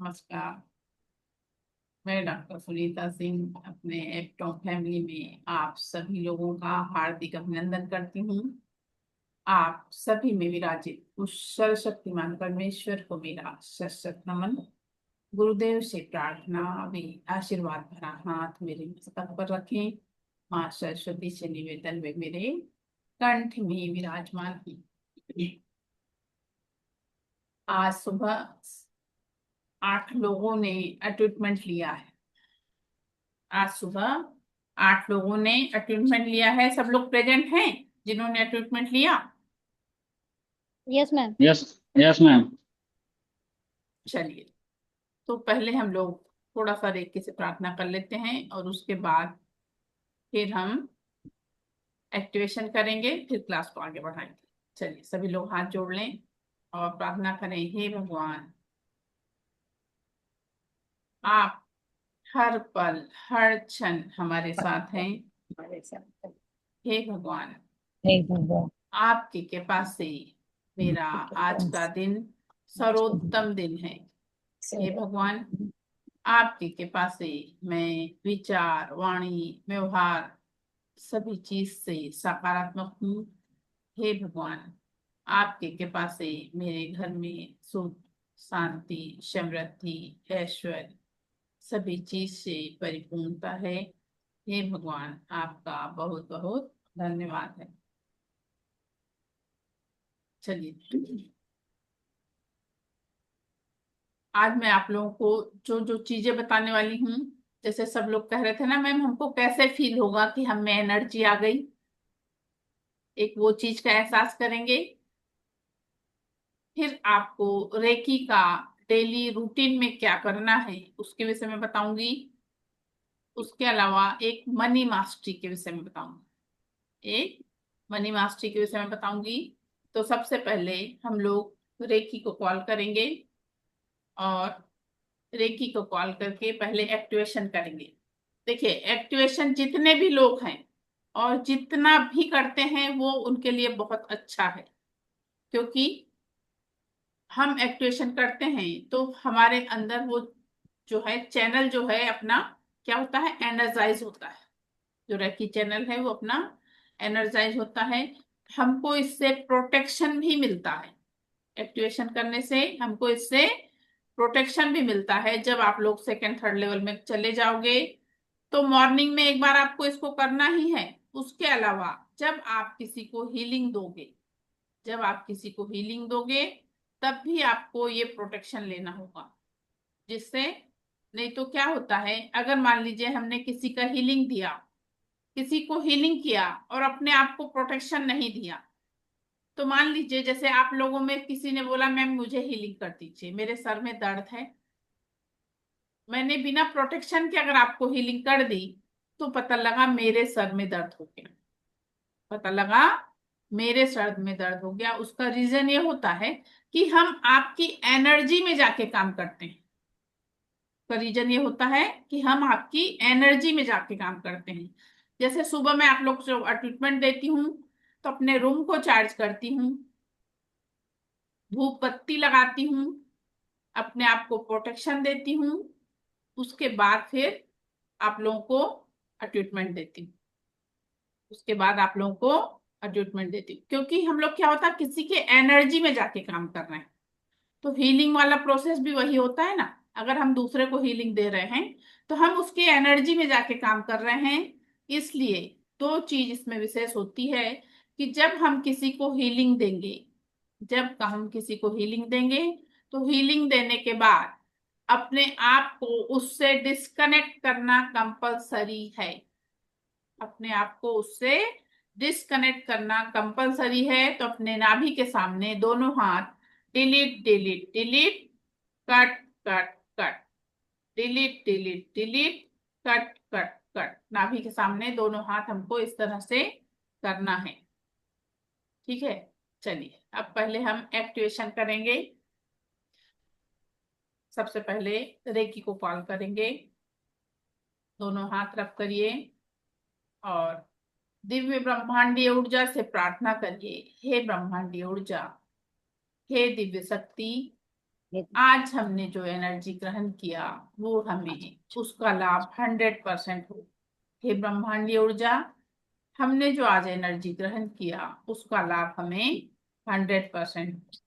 नमस्कार। मैं डॉक्टर सुनीता सिंह अपने एप्टॉप फैमिली में आप सभी लोगों का हार्दिक अभिनंदन करती हूँ। आप सभी में विराजित उस सर्वशक्तिमान परमेश्वर को मेरा सशक्त नमन। गुरुदेव से प्रार्थना, वे आशीर्वाद भरा हाथ मेरे मस्तक पर रखें। माँ सरस्वती से निवेदन वे मेरे कंठ में विराजमान की। आज सुबह 8 लोगों ने अपॉइंटमेंट लिया है। आज सुबह 8 लोगों ने अपॉइंटमेंट लिया है। सब लोग प्रेजेंट हैं जिन्होंने अपॉइंटमेंट लिया। Yes ma'am. Yes. Yes ma'am. चलिए, तो पहले हम लोग थोड़ा सा रेकी से प्रार्थना कर लेते हैं और उसके बाद फिर हम एक्टिवेशन करेंगे, फिर क्लास को आगे बढ़ाएंगे। चलिए, सभी लोग हाथ जोड़ लें और प्रार्थना करें। हे भगवान, आप हर पल हर क्षण हमारे साथ हैं। हमारे साथ हे भगवान, नहीं होगा। आपकी कृपा से मेरा आज का दिन सर्वोत्तम दिन है। हे भगवान, आपकी कृपा से मैं विचार, वाणी, व्यवहार सभी चीज से सकारात्मक हूँ। हे भगवान, आपकी कृपा से मेरे घर में सुख, शांति, समृद्धि, ऐश्वर्य सभी चीज से परिपूर्णता है। हे भगवान, आपका बहुत बहुत धन्यवाद है। चलिए, आज मैं आप लोगों को जो जो चीजें बताने वाली हूँ, जैसे सब लोग कह रहे थे ना मैम हमको कैसे फील होगा कि हम में एनर्जी आ गई, एक वो चीज का एहसास करेंगे। फिर आपको रेकी का डेली रूटीन में क्या करना है उसके विषय में बताऊंगी। उसके अलावा एक मनी मास्टरी के विषय में बताऊंगी। एक मनी मास्टरी के विषय में बताऊंगी। तो सबसे पहले हम लोग रेकी को कॉल करेंगे और रेकी को कॉल करके पहले एक्टिवेशन करेंगे। देखिए, एक्टिवेशन जितने भी लोग हैं और जितना भी करते हैं वो उनके लिए बहुत अच्छा है, क्योंकि हम एक्टिवेशन करते हैं तो हमारे अंदर वो जो है चैनल जो है अपना क्या होता है, एनर्जाइज होता है। जो रेकी चैनल है वो अपना एनर्जाइज होता है। हमको इससे प्रोटेक्शन भी मिलता है। एक्टिवेशन करने से हमको इससे प्रोटेक्शन भी मिलता है। जब आप लोग सेकेंड थर्ड लेवल में चले जाओगे तो मॉर्निंग में एक बार आपको इसको करना ही है। उसके अलावा जब आप किसी को हीलिंग दोगे, जब आप किसी को हीलिंग दोगे तब भी आपको ये प्रोटेक्शन लेना होगा। जिससे नहीं तो क्या होता है, अगर मान लीजिए हमने किसी का हीलिंग दिया, किसी को हीलिंग किया और अपने आप को प्रोटेक्शन नहीं दिया, तो मान लीजिए जैसे आप लोगों में किसी ने बोला मैम मुझे हीलिंग कर दीजिए, मेरे सर में दर्द है। मैंने बिना प्रोटेक्शन के अगर आपको हीलिंग कर दी तो पता लगा मेरे सर में दर्द हो गया, पता लगा मेरे सर में दर्द हो गया। उसका रीजन ये होता है कि हम आपकी एनर्जी में जाके काम करते हैं। का रीजन ये होता है कि हम आपकी एनर्जी में जाके काम करते हैं। जैसे सुबह मैं आप लोग को ट्रीटमेंट देती हूँ तो अपने रूम को चार्ज करती हूँ, धूप बत्ती लगाती हूँ, अपने आप को प्रोटेक्शन देती हूँ। उसके बाद फिर आप लोगों को ट्रीटमेंट देती हूँ। उसके बाद आप लोगों को ट्रीटमेंट देती हूँ, क्योंकि हम लोग क्या होता है किसी के एनर्जी में जाके काम कर रहे हैं। तो हीलिंग वाला प्रोसेस भी वही होता है ना। अगर हम दूसरे को हीलिंग दे रहे हैं तो हम उसकी एनर्जी में जाके काम कर रहे हैं। इसलिए दो चीज इसमें विशेष होती है कि जब हम किसी को हीलिंग देंगे, जब हम किसी को हीलिंग देंगे तो हीलिंग देने के बाद अपने आप को उससे डिस्कनेक्ट करना कंपलसरी है। अपने आप को उससे डिस्कनेक्ट करना कंपलसरी है। तो अपने नाभि के सामने दोनों हाथ delete delete delete, cut cut cut, delete delete delete, cut cut cut, नाभि के सामने दोनों हाथ हमको इस तरह से करना है। ठीक है। चलिए, अब पहले हम एक्टिवेशन करेंगे। सबसे पहले रेकी को कॉल करेंगे। दोनों हाथ रख करिए और दिव्य ब्रह्मांडीय ऊर्जा से प्रार्थना करिए। हे ब्रह्मांडीय ऊर्जा, हे दिव्य शक्ति, ये आज हमने जो एनर्जी ग्रहण किया वो हमें उसका लाभ 100% हो। हे ब्रह्मांडीय ऊर्जा, हमने जो आज एनर्जी ग्रहण किया उसका लाभ हमें 100%।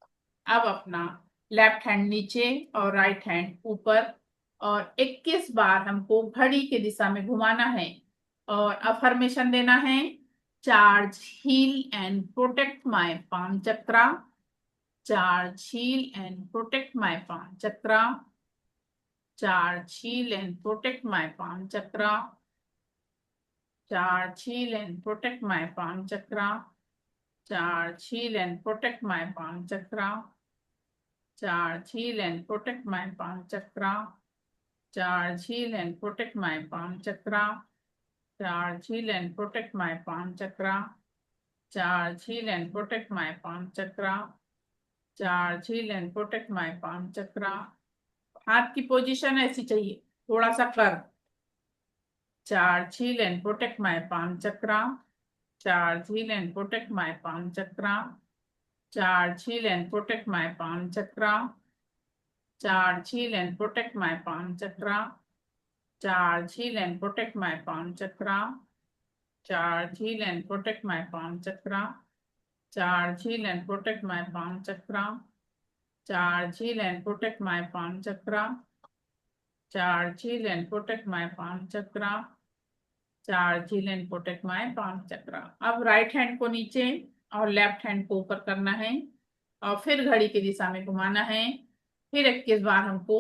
अब अपना लेफ्ट हैंड नीचे और राइट हैंड ऊपर और 21 बार हमको घड़ी के दिशा में घुमाना है और अफर्मेशन देना है। Charge, heal and protect my palm chakra. Charge, heal and protect my palm chakra. Charge, heal and protect my palm chakra. Charge, heal and protect my palm chakra. Charge, heal and protect my palm chakra. Charge, heal and protect my palm chakra. Charge, heal and protect my palm chakra. Charge, heal and protect my palm chakra. Charge, heal and protect my palm chakra. Charge, heal and protect my palm chakra. हाथ की position ऐसी चाहिए, थोड़ा सा कर। Charge, heal and protect my palm chakra. Charge, heal and protect my palm chakra. Charge, heal and protect my palm chakra. Charge, heal and protect my palm chakra. Charge, heal and protect my palm chakra. Charge, heal and protect my palm chakra. Charge, heal and protect my palm chakra. Charge, heal and protect my palm chakra. Charge, heal and protect my palm chakra. Charge, heal and protect my palm chakra. अब right hand को नीचे और left hand को ऊपर करना है और फिर घड़ी की दिशा में घुमाना है। फिर 21 बार हमको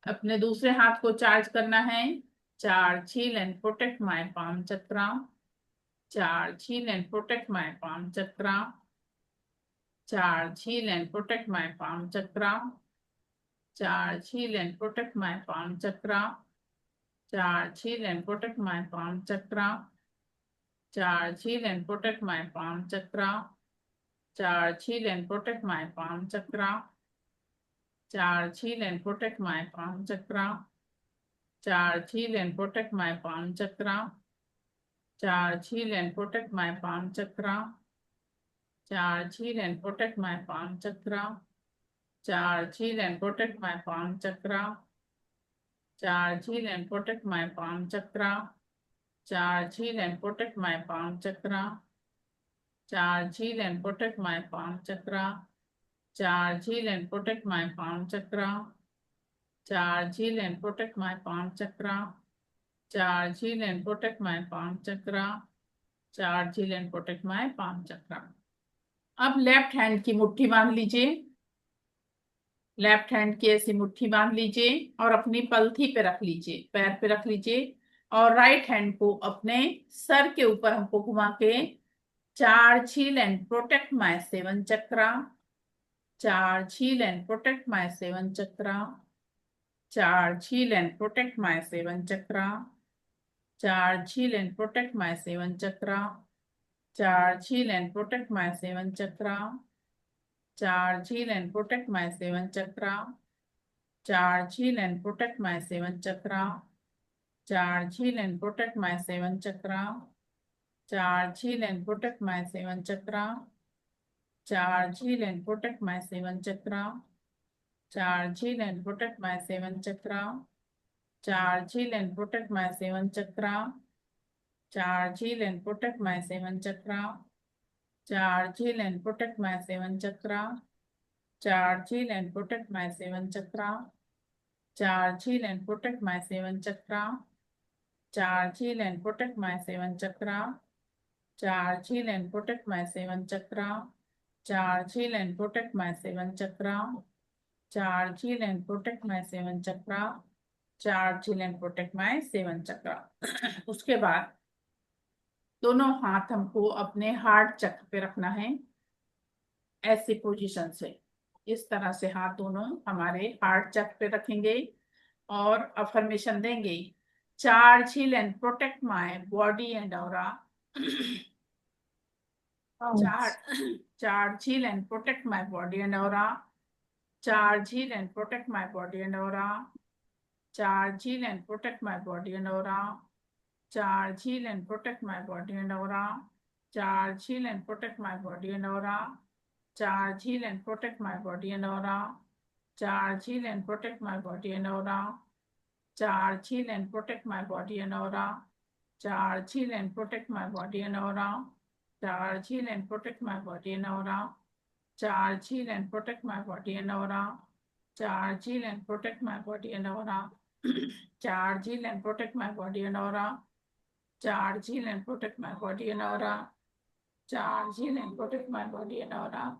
अपने दूसरे हाथ को चार्ज करना है। Charge, heal and protect my palm chakra. Charge, heal and protect my palm chakra. Charge, heal and protect my palm chakra. Charge, heal and protect my palm chakra. Charge, heal and protect my palm chakra. Charge, heal and protect my palm chakra. Charge, heal and protect my palm chakra. Charge, heal and protect my palm chakra. Charge, heal and protect my palm chakra. Charge, heal and protect my palm chakra. Charge, heal and protect my palm chakra. Charge, heal and protect my palm chakra. Charge, heal and protect my palm chakra. Charge, heal and protect my palm chakra. Charge, heal and protect my palm chakra. Charge, heal and protect my palm chakra. Charge, heal and protect my palm chakra. Charge, heal and protect my palm chakra. Charge, heal and protect my palm chakra. अब left hand की मुट्ठी बांध लीजिए। Left hand की ऐसी मुट्ठी बांध लीजिए और अपनी पलथी पे रख लीजिए, पैर पे रख लीजिए और राइट हैंड को अपने सर के ऊपर हमको घुमा के charge, heal and protect my seven chakra. Charge, heal and protect my seven chakra. Charge, heal and protect my seven chakra. Charge, heal and protect my seven chakra. Charge, heal and protect my seven chakra. Charge, heal and protect my seven chakra. Charge, heal and protect my seven chakra. Charge, heal and protect my seven chakra. Charge, heal and protect my seven chakra. Charge, heal and protect my seven chakra. Charge, heal and protect my seven chakra. Charge, heal and protect my seven chakra. Charge, heal and protect my seven chakra. Charge, heal and protect my seven chakra. Charge, heal and protect my seven chakra. Charge, heal and protect my seven chakra. Charge, heal and protect my seven chakra. Charge, heal and protect my seven chakra. Charge, heal and protect my seven chakra. Charge, heal and protect my seven chakra. Charge, heal and protect my seven chakra. उसके बाद दोनों हाथ हमको अपने heart चक्र पे रखना है, ऐसी पोजीशन से। इस तरह से हाथ दोनों हमारे हार्ट चक्र पे रखेंगे और अफर्मेशन देंगे। Charge, heal and protect my body and aura. Charge, heal and protect my body and aura. Charge, heal and protect my body and aura. Charge, heal and protect my body and aura. Charge, heal and protect my body and aura. Charge, heal and protect my body and aura. Charge, heal and protect my body and aura. Charge, heal, and protect my body and aura. Charge, heal, and protect my body and aura. Charge, heal, and protect my body and aura. Charge, heal, and protect my body and aura. Charge, heal, and protect my body and aura. Charge, heal, and protect my body and aura. Charge, heal, and protect my body and aura. Charge, heal, and protect my body and aura. Charge, heal, and protect my body and aura.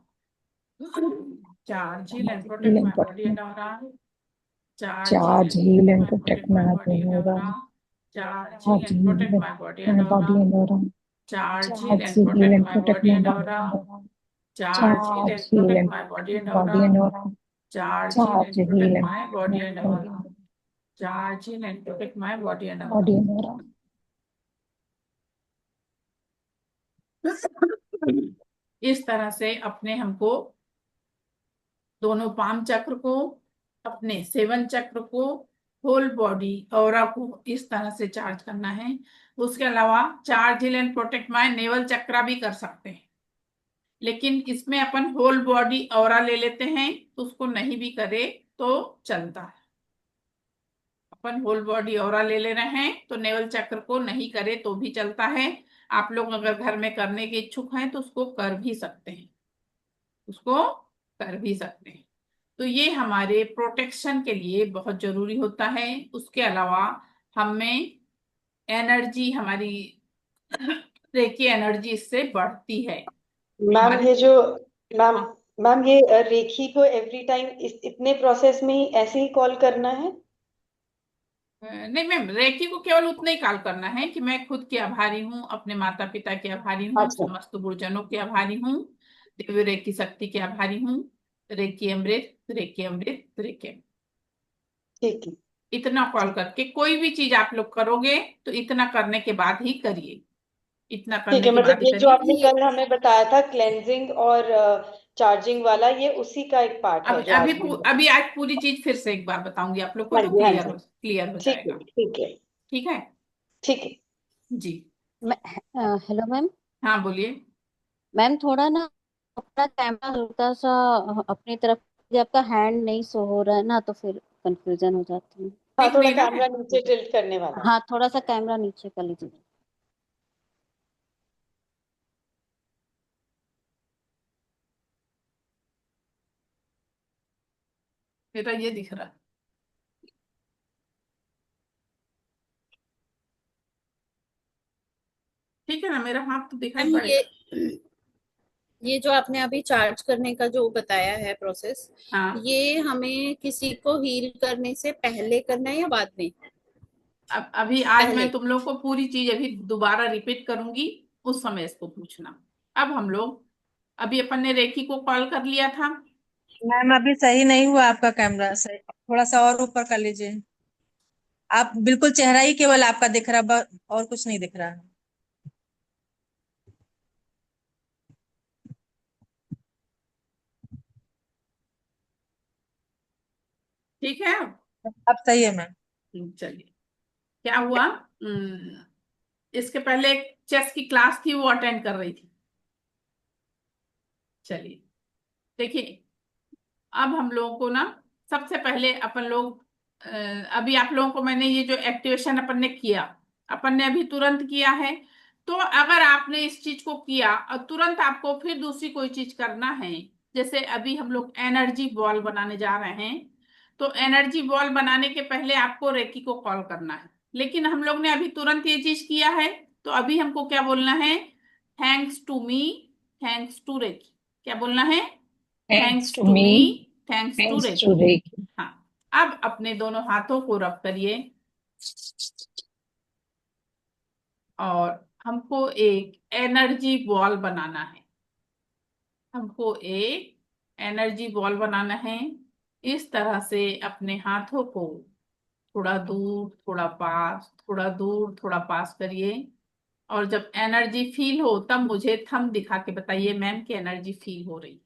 Charge, heal, and heal protect and my body protect, and aura. Charge, heal, charge, and heal protect and my protect protect my my body and aura. aura. Charge, heal, Charge, and heal protect and my body and my body aura. and aura. Charge, heal, Charge, and heal protect and my protect body my and body and aura. aura. Charge, heal, Charge, and heal protect and my body and body aura. and aura. Charge, heal, Charge, and heal protect and my body my and body aura. Charge, heal, and protect my body and aura. and aura. इस तरह से अपने हमको दोनों palm चक्र को, अपने seven चक्र को, होल बॉडी ऑरा को इस तरह से चार्ज करना है। उसके अलावा charge heal and protect my navel chakra भी कर सकते हैं, लेकिन इसमें अपन होल बॉडी ऑरा ले लेते हैं, तो उसको नहीं भी करे तो चलता है। अपन होल बॉडी ऑरा ले ले रहे हैं तो नेवल चक्र को नहीं करे तो भी चलता है। आप लोग अगर घर में करने के इच्छुक हैं तो उसको कर भी सकते हैं, उसको कर भी सकते हैं। तो ये हमारे प्रोटेक्शन के लिए बहुत जरूरी होता है। उसके अलावा हमें एनर्जी, हमारी रेकी एनर्जी इससे बढ़ती है मैम हमारे। ये जो मैम हाँ, मैम ये रेखी को एवरी टाइम इतने प्रोसेस में ही ऐसे ही कॉल करना है? नहीं मैम, रेकी को केवल उतना ही कॉल करना है कि मैं खुद की आभारी हूँ, अपने माता पिता के आभारी हूँ, अच्छा, समस्त गुरुजनों के आभारी हूँ, दिव्य रेकी शक्ति के आभारी हूँ। रेकी अमृत, रेकी अमृत, रेकी अमृत, ठीक है। इतना कॉल करके कोई भी चीज आप लोग करोगे तो इतना करने के बाद ही करिए, इतना ठीक करने है, के मतलब बाद ही ये जो करिए। आपने कल हमें बताया था क्लेंजिंग और चार्जिंग वाला, ये उसी का एक पार्ट है अभी जो अभी आज हमने बताया। अभी आज पूरी चीज फिर से एक बार बताऊंगी आप लोग को, हाँ तो जी, हाँ जी। क्लियर हो ठीक है, जाएगा। ठीक है। ठीक है ठीक है। जी। मैं हेलो मैम। हाँ बोलिए। मैम थोड़ा ना अपना कैमरा हल्का सा अपनी तरफ, जब आपका हैंड नहीं शो हो रहा है ना तो फिर कंफ्यूजन हो जाती है। हाँ, दिख थोड़ा नहीं रहा है? कैमरा नीचे टिल्ट करने वाला है। हाँ, थोड़ा सा कैमरा नीचे कर लीजिए। मेरा ये दिख रहा है। ठीक है ना, मेरा हाथ तो दिखाई मैम पड़ेगा। ये जो आपने अभी चार्ज करने का जो बताया है प्रोसेस, हाँ, ये हमें किसी को हील करने से पहले करना है या बाद में? अब अभी आज मैं पहले। तुम लोग को पूरी चीज अभी दोबारा रिपीट करूंगी, उस समय इसको पूछना। अब हम लोग, अभी अपन ने रेखी को कॉल कर लिया था। मैम अभी सही नहीं हुआ आपका कैमरा, सही थोड़ा सा और ऊपर कर लीजिए। आप बिल्कुल चेहरा ही केवल आपका दिख रहा, और कुछ नहीं दिख रहा। ठीक है। अब सही है मैम। चलिए, क्या हुआ, इसके पहले एक चेस की क्लास थी, वो अटेंड कर रही थी। चलिए, देखिए, अब हम लोगों को ना, सबसे पहले अपन लोग, अभी आप लोगों को मैंने ये जो एक्टिवेशन अपन ने किया, अपन ने अभी तुरंत किया है। तो अगर आपने इस चीज को किया और तुरंत आपको फिर दूसरी कोई चीज करना है, जैसे अभी हम लोग एनर्जी बॉल बनाने जा रहे हैं, तो एनर्जी बॉल बनाने के पहले आपको रेकी को कॉल करना है। लेकिन हम लोग ने अभी तुरंत ये चीज किया है, तो अभी हमको क्या बोलना है? Thanks to me, thanks to Reiki. क्या बोलना है? Thanks thanks to to me, me, thanks to thanks to Reiki. Reiki. हाँ, अब अपने दोनों हाथों को रब करिए और हमको एक एनर्जी बॉल बनाना है। हमको एक एनर्जी बॉल बनाना है। इस तरह से अपने हाथों को थोड़ा दूर, थोड़ा पास, थोड़ा दूर, थोड़ा पास करिए। और जब एनर्जी फील हो तब मुझे थंब दिखा के बताइए मैम की एनर्जी फील हो रही।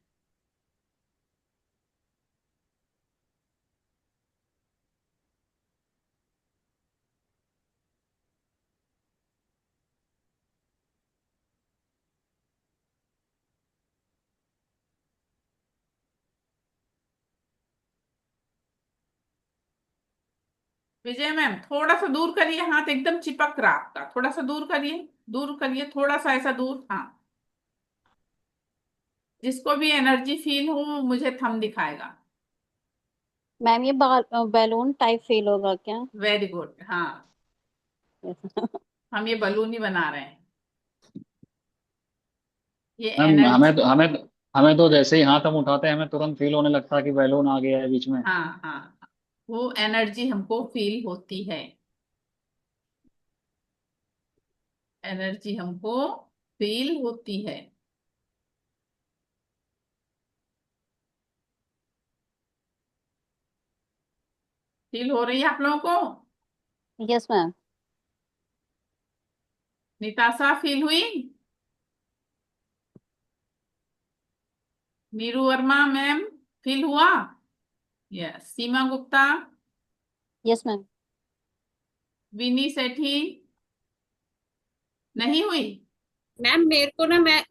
विजय मैम थोड़ा सा दूर करिए, हाथ एकदम चिपक रहा आपका, थोड़ा सा दूर करिए, दूर करिए, थोड़ा सा ऐसा दूर, हाँ। जिसको भी एनर्जी फील हो मुझे थंब दिखाएगा। मैम ये बैलून टाइप फील होगा क्या? वेरी गुड, हाँ। हम ये बलून ही बना रहे हैं, ये मैम एनर्जी। हमें तो जैसे ही हाथ हम उठाते हैं हमें तुरंत फील होने लगता है कि बैलून आ गया है बीच में। हाँ हाँ हाँ, वो एनर्जी हमको फील होती है, एनर्जी हमको फील होती है। फील हो रही है आप लोगों को? Yes ma'am. निताशा फील हुई? नीरू वर्मा मैम फील हुआ? Yes. Seema Gupta? Yes ma'am. Vini Sethi? नहीं हुई? मैम मेरे को ना, मैं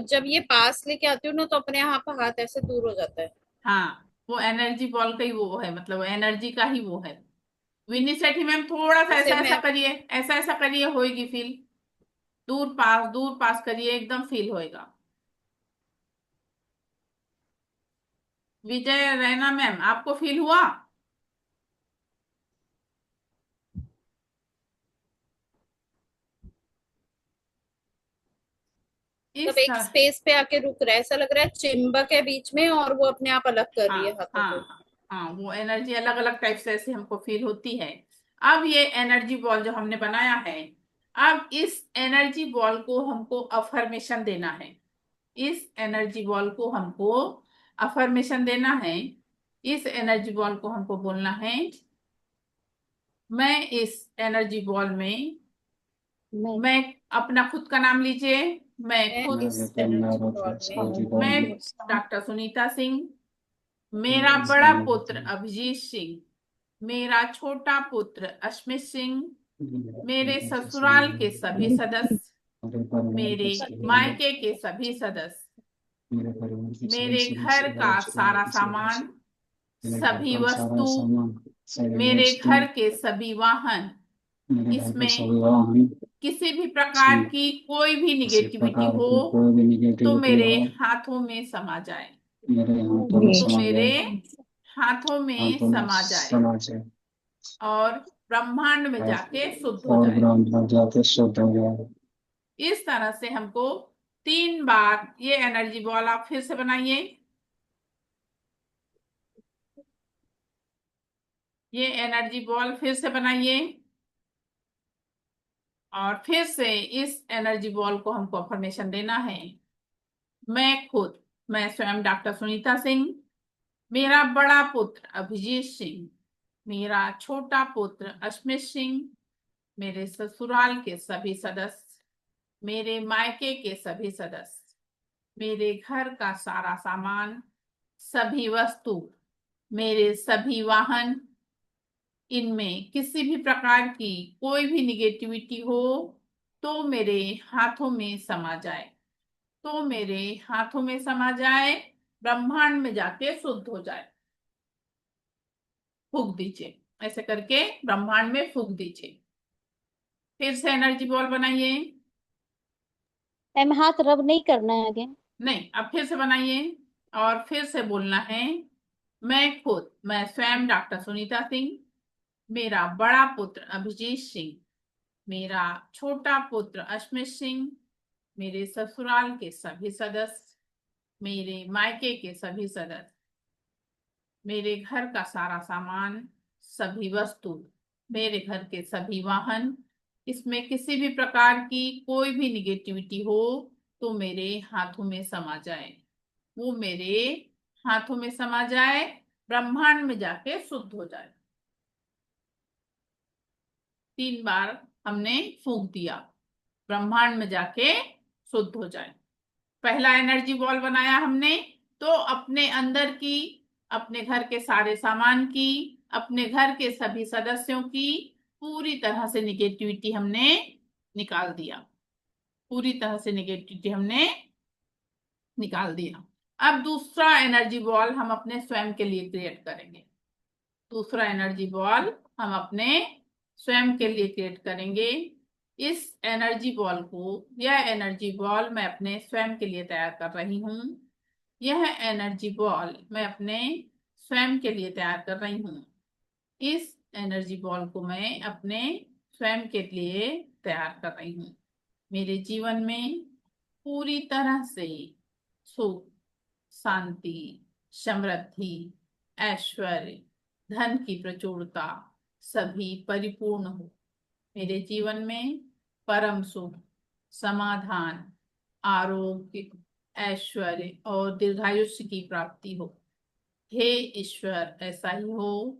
जब ये पास लेके आती हूँ ना, तो अपने यहाँ पे हाथ ऐसे दूर हो जाता है। हाँ, वो एनर्जी बॉल का ही वो है, मतलब एनर्जी का ही वो है। विनी सेठी मैम थोड़ा सा जैसे ऐसा ऐसा मैं करिए, ऐसा ऐसा करिए, होएगी फील। दूर पास करिए, एकदम फील होएगा। विजय रैना मैम आपको फील हुआ? सब इस एक तरह, स्पेस पे आके रुक रहा है, ऐसा लग रहा है चिंबक है बीच में और वो अपने आप अलग कर रही है हाँ हाथों को। हाँ हाँ, वो एनर्जी अलग अलग टाइप से ऐसे हमको फील होती है। अब ये एनर्जी बॉल जो हमने बनाया है, अब इस एनर्जी बॉल को हमको अफर्मेशन देना है। इस एनर्जी बॉल को हमको अफर्मेशन देना है। इस एनर्जी बॉल को हमको बोलना है, मैं इस एनर्जी बॉल में, मैं मैं अपना खुद का नाम लीजिए। मैं मैं खुद, इस एनर्जी बॉल में मैं डॉक्टर सुनीता सिंह, मेरा बड़ा पुत्र अभिजीत सिंह, मेरा छोटा पुत्र अश्मित सिंह, मेरे ससुराल के सभी सदस्य, मेरे मायके के सभी सदस्य, मेरे घर का सारा सामान, सभी वस्तु, मेरे घर के सभी वाहन, इसमें किसी भी प्रकार की कोई भी निगेटिविटी हो तो मेरे हाथों में समा जाए, तो मेरे हाथों में समा जाए और ब्रह्मांड में जाके शुद्ध हो जाए। इस तरह से हमको 3 बार ये एनर्जी बॉल आप फिर से बनाइए। ये एनर्जी बॉल फिर से बनाइए और फिर से इस एनर्जी बॉल को हमको अफर्मेशन देना है। मैं खुद, मैं स्वयं डॉक्टर सुनीता सिंह, मेरा बड़ा पुत्र अभिजीत सिंह, मेरा छोटा पुत्र अश्मित सिंह, मेरे ससुराल के सभी सदस्य, मेरे मायके के सभी सदस्य, मेरे घर का सारा सामान, सभी वस्तु, मेरे सभी वाहन, इनमें किसी भी प्रकार की कोई भी निगेटिविटी हो तो मेरे हाथों में समा जाए, तो मेरे हाथों में समा जाए, ब्रह्मांड में जाके शुद्ध हो जाए। फूंक दीजिए, ऐसे करके ब्रह्मांड में फूंक दीजिए। फिर से एनर्जी बॉल बनाइए। मैम हाथ रब नहीं करना है आगे? नहीं, अब फिर से बनाइए और फिर से बोलना है, मैं खुद, मैं स्वयं डॉक्टर सुनीता सिंह, मेरा बड़ा पुत्र अभिजीत सिंह, मेरा छोटा पुत्र अश्मित सिंह, मेरे ससुराल के सभी सदस्य, मेरे मायके के सभी सदस्य, मेरे घर का सारा सामान, सभी वस्तु, मेरे घर के सभी वाहन, इसमें किसी भी प्रकार की कोई भी निगेटिविटी हो तो मेरे हाथों में समा जाए, वो मेरे हाथों में समा जाए, ब्रह्मांड में जाके शुद्ध हो जाए। 3 बार हमने फूंक दिया, ब्रह्मांड में जाके शुद्ध हो जाए। पहला एनर्जी बॉल बनाया हमने, तो अपने अंदर की, अपने घर के सारे सामान की, अपने घर के सभी सदस्यों की पूरी तरह से निगेटिविटी हमने निकाल दिया, पूरी तरह से निगेटिविटी हमने निकाल दिया। अब दूसरा एनर्जी बॉल हम अपने स्वयं के लिए क्रिएट करेंगे। दूसरा एनर्जी बॉल हम अपने स्वयं के लिए क्रिएट करेंगे। इस एनर्जी बॉल को, यह एनर्जी बॉल मैं अपने स्वयं के लिए तैयार कर रही हूँ। यह एनर्जी बॉल मैं अपने स्वयं के लिए तैयार कर रही हूँ। इस एनर्जी बॉल को मैं अपने स्वयं के लिए तैयार कर रही हूँ। मेरे जीवन में पूरी तरह से सुख, शांति, समृद्धि, ऐश्वर्य, धन की प्रचुरता सभी परिपूर्ण हो। मेरे जीवन में परम सुख, समाधान, आरोग्य, ऐश्वर्य और दीर्घायुष्य की प्राप्ति हो। हे ईश्वर ऐसा ही हो।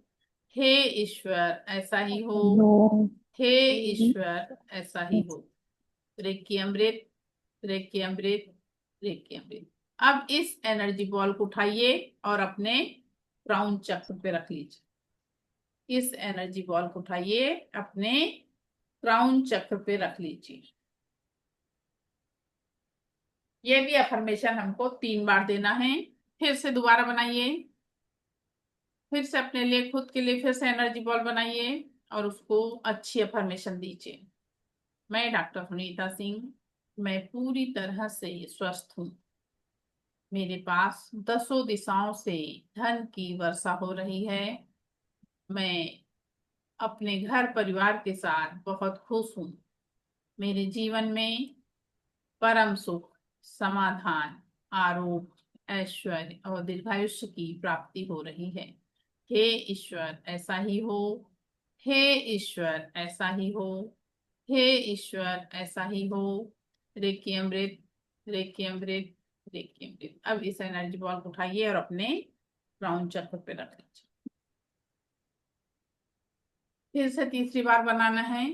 हे ईश्वर ऐसा ही हो। हे ईश्वर ऐसा ही हो। रेकी अमृत, रेकी अमृत, रेकी अमृत। अब इस एनर्जी बॉल को उठाइए और अपने क्राउन चक्र पे रख लीजिए। इस एनर्जी बॉल को उठाइए, अपने क्राउन चक्र पे रख लीजिए। ये भी अफर्मेशन हमको 3 बार देना है। फिर से दोबारा बनाइए, फिर से अपने लिए, खुद के लिए फिर से एनर्जी बॉल बनाइए और उसको अच्छी अफर्मेशन दीजिए। मैं डॉक्टर सुनीता सिंह, मैं पूरी तरह से स्वस्थ हूँ। मेरे पास 10 दिशाओं से धन की वर्षा हो रही है। मैं अपने घर परिवार के साथ बहुत खुश हूँ। मेरे जीवन में परम सुख, समाधान, आरोग्य, ऐश्वर्य और दीर्घायुष्य की प्राप्ति हो रही है। हे ईश्वर ऐसा ही हो। हे ईश्वर ऐसा ही हो। हे ईश्वर ऐसा ही हो। रेकी अमृत, रेकी अमृत, रेकी अमृत। अब इस एनर्जी बॉल को उठाइए और अपने क्राउन चक्र पे रख लीजिए। फिर से तीसरी बार बनाना है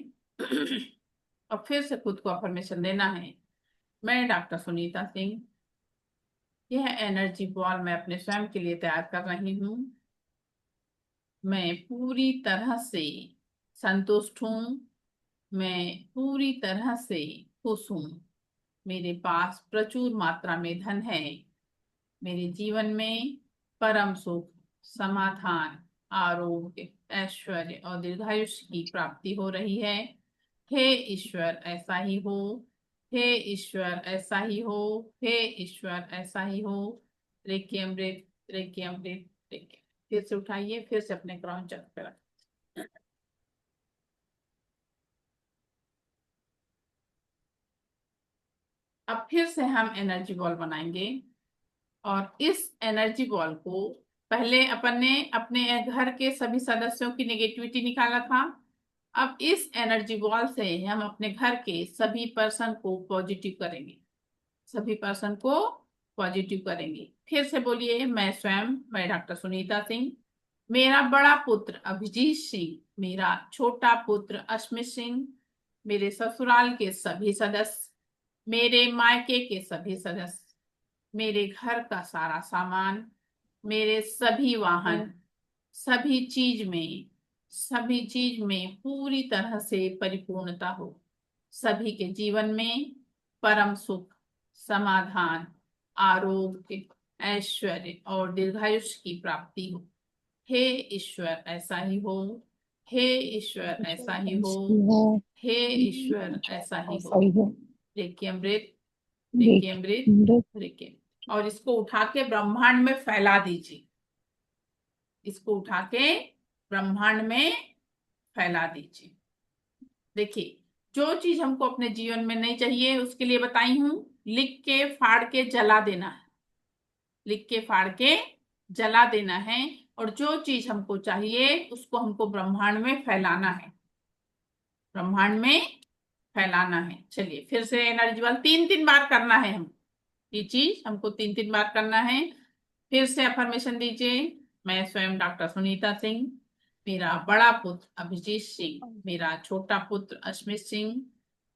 और फिर से खुद को अफर्मेशन देना है। मैं डॉक्टर सुनीता सिंह, यह एनर्जी बॉल मैं अपने स्वयं के लिए तैयार कर रही हूँ। मैं पूरी तरह से संतुष्ट हूँ। मैं पूरी तरह से खुश हूँ। मेरे पास प्रचुर मात्रा में धन है। मेरे जीवन में परम सुख, समाधान, आरोग्य, ऐश्वर्य और दीर्घायुष्य की प्राप्ति हो रही है। हे ईश्वर ऐसा ही हो। हे ईश्वर ऐसा ही हो। हे ईश्वर ऐसा ही हो। रेकी अमृत, रेकी अमृत, रेकी। फिर से उठाइए, फिर से अपने क्राउन चक्र पे रखें। अब फिर से हम एनर्जी बॉल बनाएंगे और इस एनर्जी बॉल को, पहले अपन ने अपने घर के सभी सदस्यों की नेगेटिविटी निकाला था। अब इस एनर्जी बॉल से हम अपने घर के सभी पर्सन को पॉजिटिव करेंगे। सभी पर्सन को पॉजिटिव करेंगे। फिर से बोलिए, मैं स्वयं, मैं डॉक्टर सुनीता सिंह, मेरा बड़ा पुत्र अभिजीत सिंह, मेरा छोटा पुत्र अश्मित सिंह, मेरे ससुराल के सभी सदस्य, मेरे मायके के सभी सदस्य, मेरे घर का सारा सामान, मेरे सभी वाहन, सभी चीज में पूरी तरह से परिपूर्णता हो। सभी के जीवन में परम सुख, समाधान, आरोग्य, ऐश्वर्य और दीर्घायुष्य की प्राप्ति हो। हे ईश्वर ऐसा ही हो। हे ईश्वर ऐसा ही हो। हे ईश्वर ऐसा ही हो। रेकी अमृत, रेकी अमृत, रेकी अमृत। और इसको उठा के ब्रह्मांड में फैला दीजिए। इसको उठा के ब्रह्मांड में फैला दीजिए। देखिए, जो चीज हमको अपने जीवन में नहीं चाहिए उसके लिए बताई हूं, लिख के फाड़ के जला देना है। लिख के फाड़ के जला देना है। और जो चीज हमको चाहिए उसको हमको ब्रह्मांड में फैलाना है। ब्रह्मांड में फैलाना है। चलिए फिर से एनर्जी वाल 3-3 बार करना है। हम ये चीज हमको 3-3 बार करना है। फिर से अफर्मेशन दीजिए। मैं स्वयं डॉक्टर सुनीता सिंह, मेरा बड़ा पुत्र अभिजीत सिंह, मेरा छोटा पुत्र अश्मित सिंह,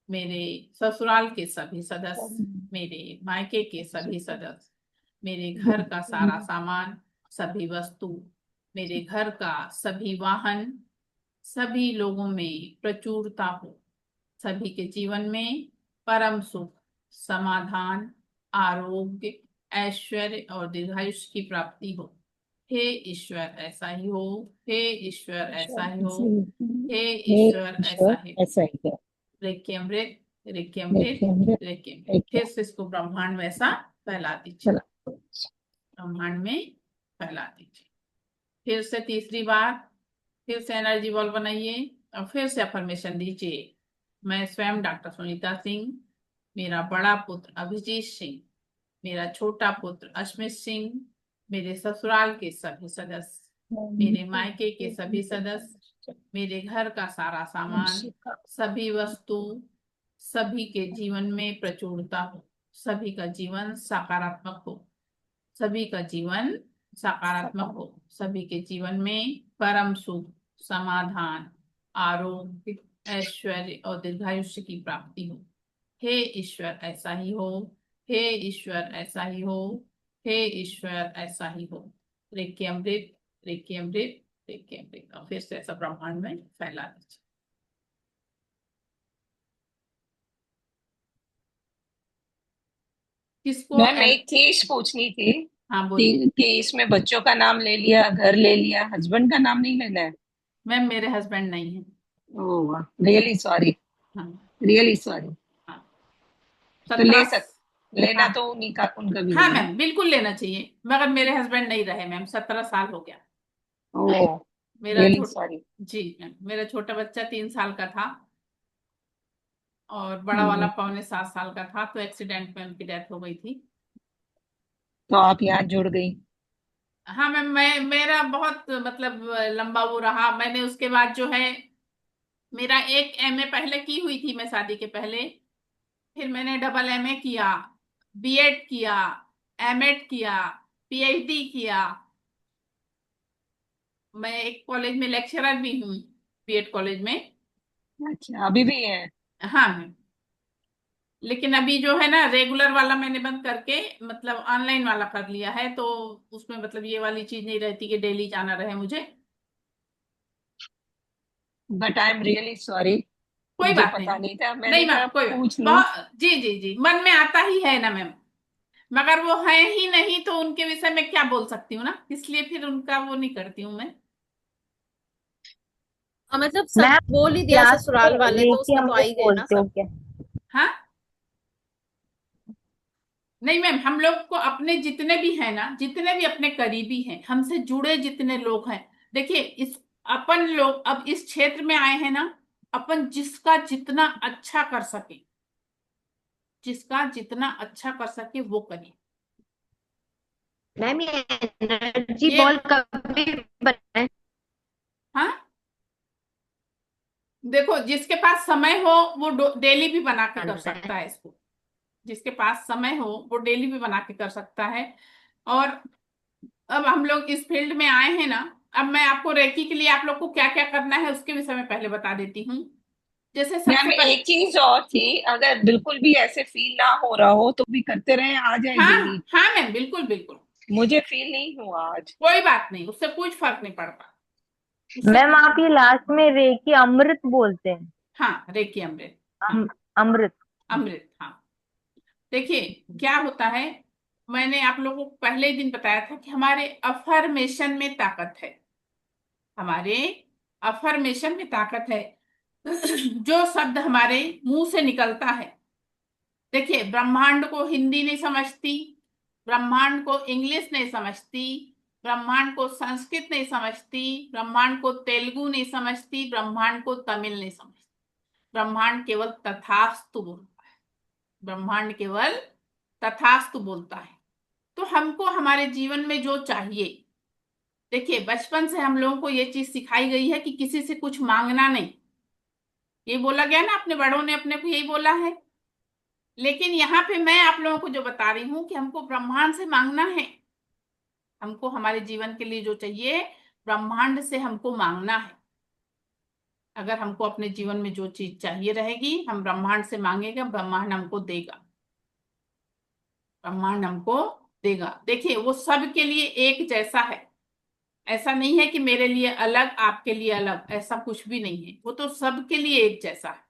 मेरे ससुराल के सभी सदस्य, मेरे मायके के सभी सदस्य, मेरे घर का सारा सामान, सभी वस्तु, मेरे घर का सभी वाहन, सभी लोगों में प्रचुरता हो। सभी के जीवन में परम सुख, समाधान, आरोग्य, ऐश्वर्य और दीर्घायुष्य की प्राप्ति हो। हे ईश्वर ऐसा ही हो, हे ईश्वर ऐसा ही हो, हे हे ईश्वर ऐसा ईश्वर ही हो। ऐसा ही हो। रेखी अमृत, रेखी देखिए अमृत, हमने रेखी अमृत। एक फिर से इसको ब्रह्मांड में ऐसा फैला दीजिए, चला ब्रह्मांड में फैला दीजिए। फिर से तीसरी बार, फिर से एनर्जी बॉल बनाइए और फिर से अफर्मेशन दीजिए। मैं स्वयं डॉक्टर सुनीता सिंह, मेरा बड़ा पुत्र अभिजीत सिंह, मेरा छोटा पुत्र अश्मित सिंह, मेरे ससुराल के सभी सदस्य, मेरे मायके के सभी सदस्य, मेरे घर का सारा सामान, सभी वस्तु, सभी के जीवन में प्रचुरता हो, सभी का जीवन सकारात्मक हो, सभी का जीवन सकारात्मक हो, सभी के जीवन में परम सुख, समाधान, आरोग्य, ऐश्वर्य और दीर्घायुष्य की प्राप्ति हो। हे ईश्वर ऐसा ही हो, हे ईश्वर ऐसा ही हो, हे ईश्वर ऐसा ही हो। रेखी अमृत, रेखी अमृत, रेखी अमृत। और फिर से ऐसा ब्रह्मांड में फैला दीजिए। किसको मैम एक चीज पूछनी थी हाँ बोलिए। कि इसमें बच्चों का नाम ले लिया, घर ले लिया, हस्बैंड का नाम नहीं लेना है? मैम मेरे हस्बैंड नहीं है। ओह, रियली सॉरी, हाँ रियली सॉरी। हाँ। तो ले 17। लेना हाँ तो उन्हीं का, उनका भी हाँ लेना। मैम बिल्कुल लेना चाहिए, मगर मेरे हस्बैंड नहीं रहे मैम, 17 साल हो गया। ओह, मेरा रियली छोट सॉरी। जी मैम, मेरा छोटा बच्चा 3 साल का था और बड़ा वाला 6.25 साल का था, तो एक्सीडेंट में उनकी डेथ हो गई थी। तो आप यहाँ जुड़ गई। हाँ मैम, मैं मेरा बहुत मतलब लंबा वो रहा। मैंने उसके बाद जो है, मेरा एक एमए पहले की हुई थी मैं शादी के पहले, फिर मैंने डबल एमए किया, बीएड किया, एमएड किया, पीएचडी किया। मैं एक कॉलेज में लेक्चरर भी हूँ, बीएड कॉलेज में। अच्छा, अभी भी है? हाँ मैम, लेकिन अभी जो है ना रेगुलर वाला मैंने बंद करके मतलब ऑनलाइन वाला कर लिया है, तो उसमें मतलब ये वाली चीज नहीं रहती कि डेली जाना रहे मुझे। But I am really sorry, कोई मुझे बात नहीं पता मैम। नहीं था, नहीं मैंने मैम कहा कोई बात, पूछ लूं। बहुत जी जी जी, मन में आता ही है ना मैम, मगर वो है ही नहीं तो उनके विषय में क्या बोल सकती हूँ ना, इसलिए फिर उनका वो नहीं करती हूँ मैं। मतलब सब मैम बोल ही दिया क्लास में ससुराल वाले, तो रेकी उसमें तो आ अमृत ही गए ना बोलते हो सब। क्या? हाँ नहीं मैम, हम लोग को अपने जितने भी हैं ना, जितने भी अपने करीबी हैं, हमसे जुड़े जितने लोग हैं, देखिए इस अपन लोग अब इस क्षेत्र में आए हैं ना, अपन जिसका जितना अच्छा कर सके, जिसका जितना अच्छा कर सके वो करिए। मैम ये एनर्जी ये बॉल कभी बनाए? हाँ देखो, जिसके पास समय हो वो डेली भी बना के कर करना है। सकता है इसको, जिसके पास समय हो वो डेली भी बना के कर सकता है। और अब हम लोग इस फील्ड में आए हैं ना, अब मैं आपको रेकी के लिए आप लोग को क्या क्या करना है उसके विषय में पहले बता देती हूँ। जैसे सबसे मैम पहले, एक चीज और थी, अगर बिल्कुल भी ऐसे फील ना हो रहा हो तो भी करते रहे, आ जाए हाँ डेली। हाँ मैम बिल्कुल बिल्कुल, मुझे फील नहीं हुआ आज। कोई बात नहीं, उससे कुछ फर्क नहीं पड़ता, उससे मैम कुछ। आप ये लास्ट में रेकी अमृत बोलते हैं? हाँ रेकी अमृत, हाँ अमृत। अमृत, हाँ। देखिए क्या होता है, मैंने आप लोगों को पहले ही दिन बताया था कि हमारे अफर्मेशन में ताकत है, हमारे अफर्मेशन में ताकत है। जो शब्द हमारे मुंह से निकलता है, देखिए ब्रह्मांड को हिंदी नहीं समझती, ब्रह्मांड को इंग्लिश नहीं समझती, ब्रह्मांड को संस्कृत नहीं समझती, ब्रह्मांड को तेलुगु नहीं समझती, ब्रह्मांड को तमिल नहीं समझती। ब्रह्मांड केवल तथास्तु बोलता है, ब्रह्मांड केवल तथास्तु बोलता है। तो हमको हमारे जीवन में जो चाहिए, देखिए बचपन से हम लोगों को ये चीज सिखाई गई है कि किसी से कुछ मांगना नहीं, ये बोला गया ना, अपने बड़ों ने अपने को यही बोला है। लेकिन यहाँ पे मैं आप लोगों को जो बता रही हूँ कि हमको ब्रह्मांड से मांगना है, हमको हमारे जीवन के लिए जो चाहिए ब्रह्मांड से हमको मांगना है। अगर हमको अपने जीवन में जो चीज चाहिए रहेगी, हम ब्रह्मांड से मांगेगा, ब्रह्मांड हमको देगा, ब्रह्मांड हमको देगा। देखिए वो सबके लिए एक जैसा है, ऐसा नहीं है कि मेरे लिए अलग आपके लिए अलग, ऐसा कुछ भी नहीं है, वो तो सबके लिए एक जैसा है।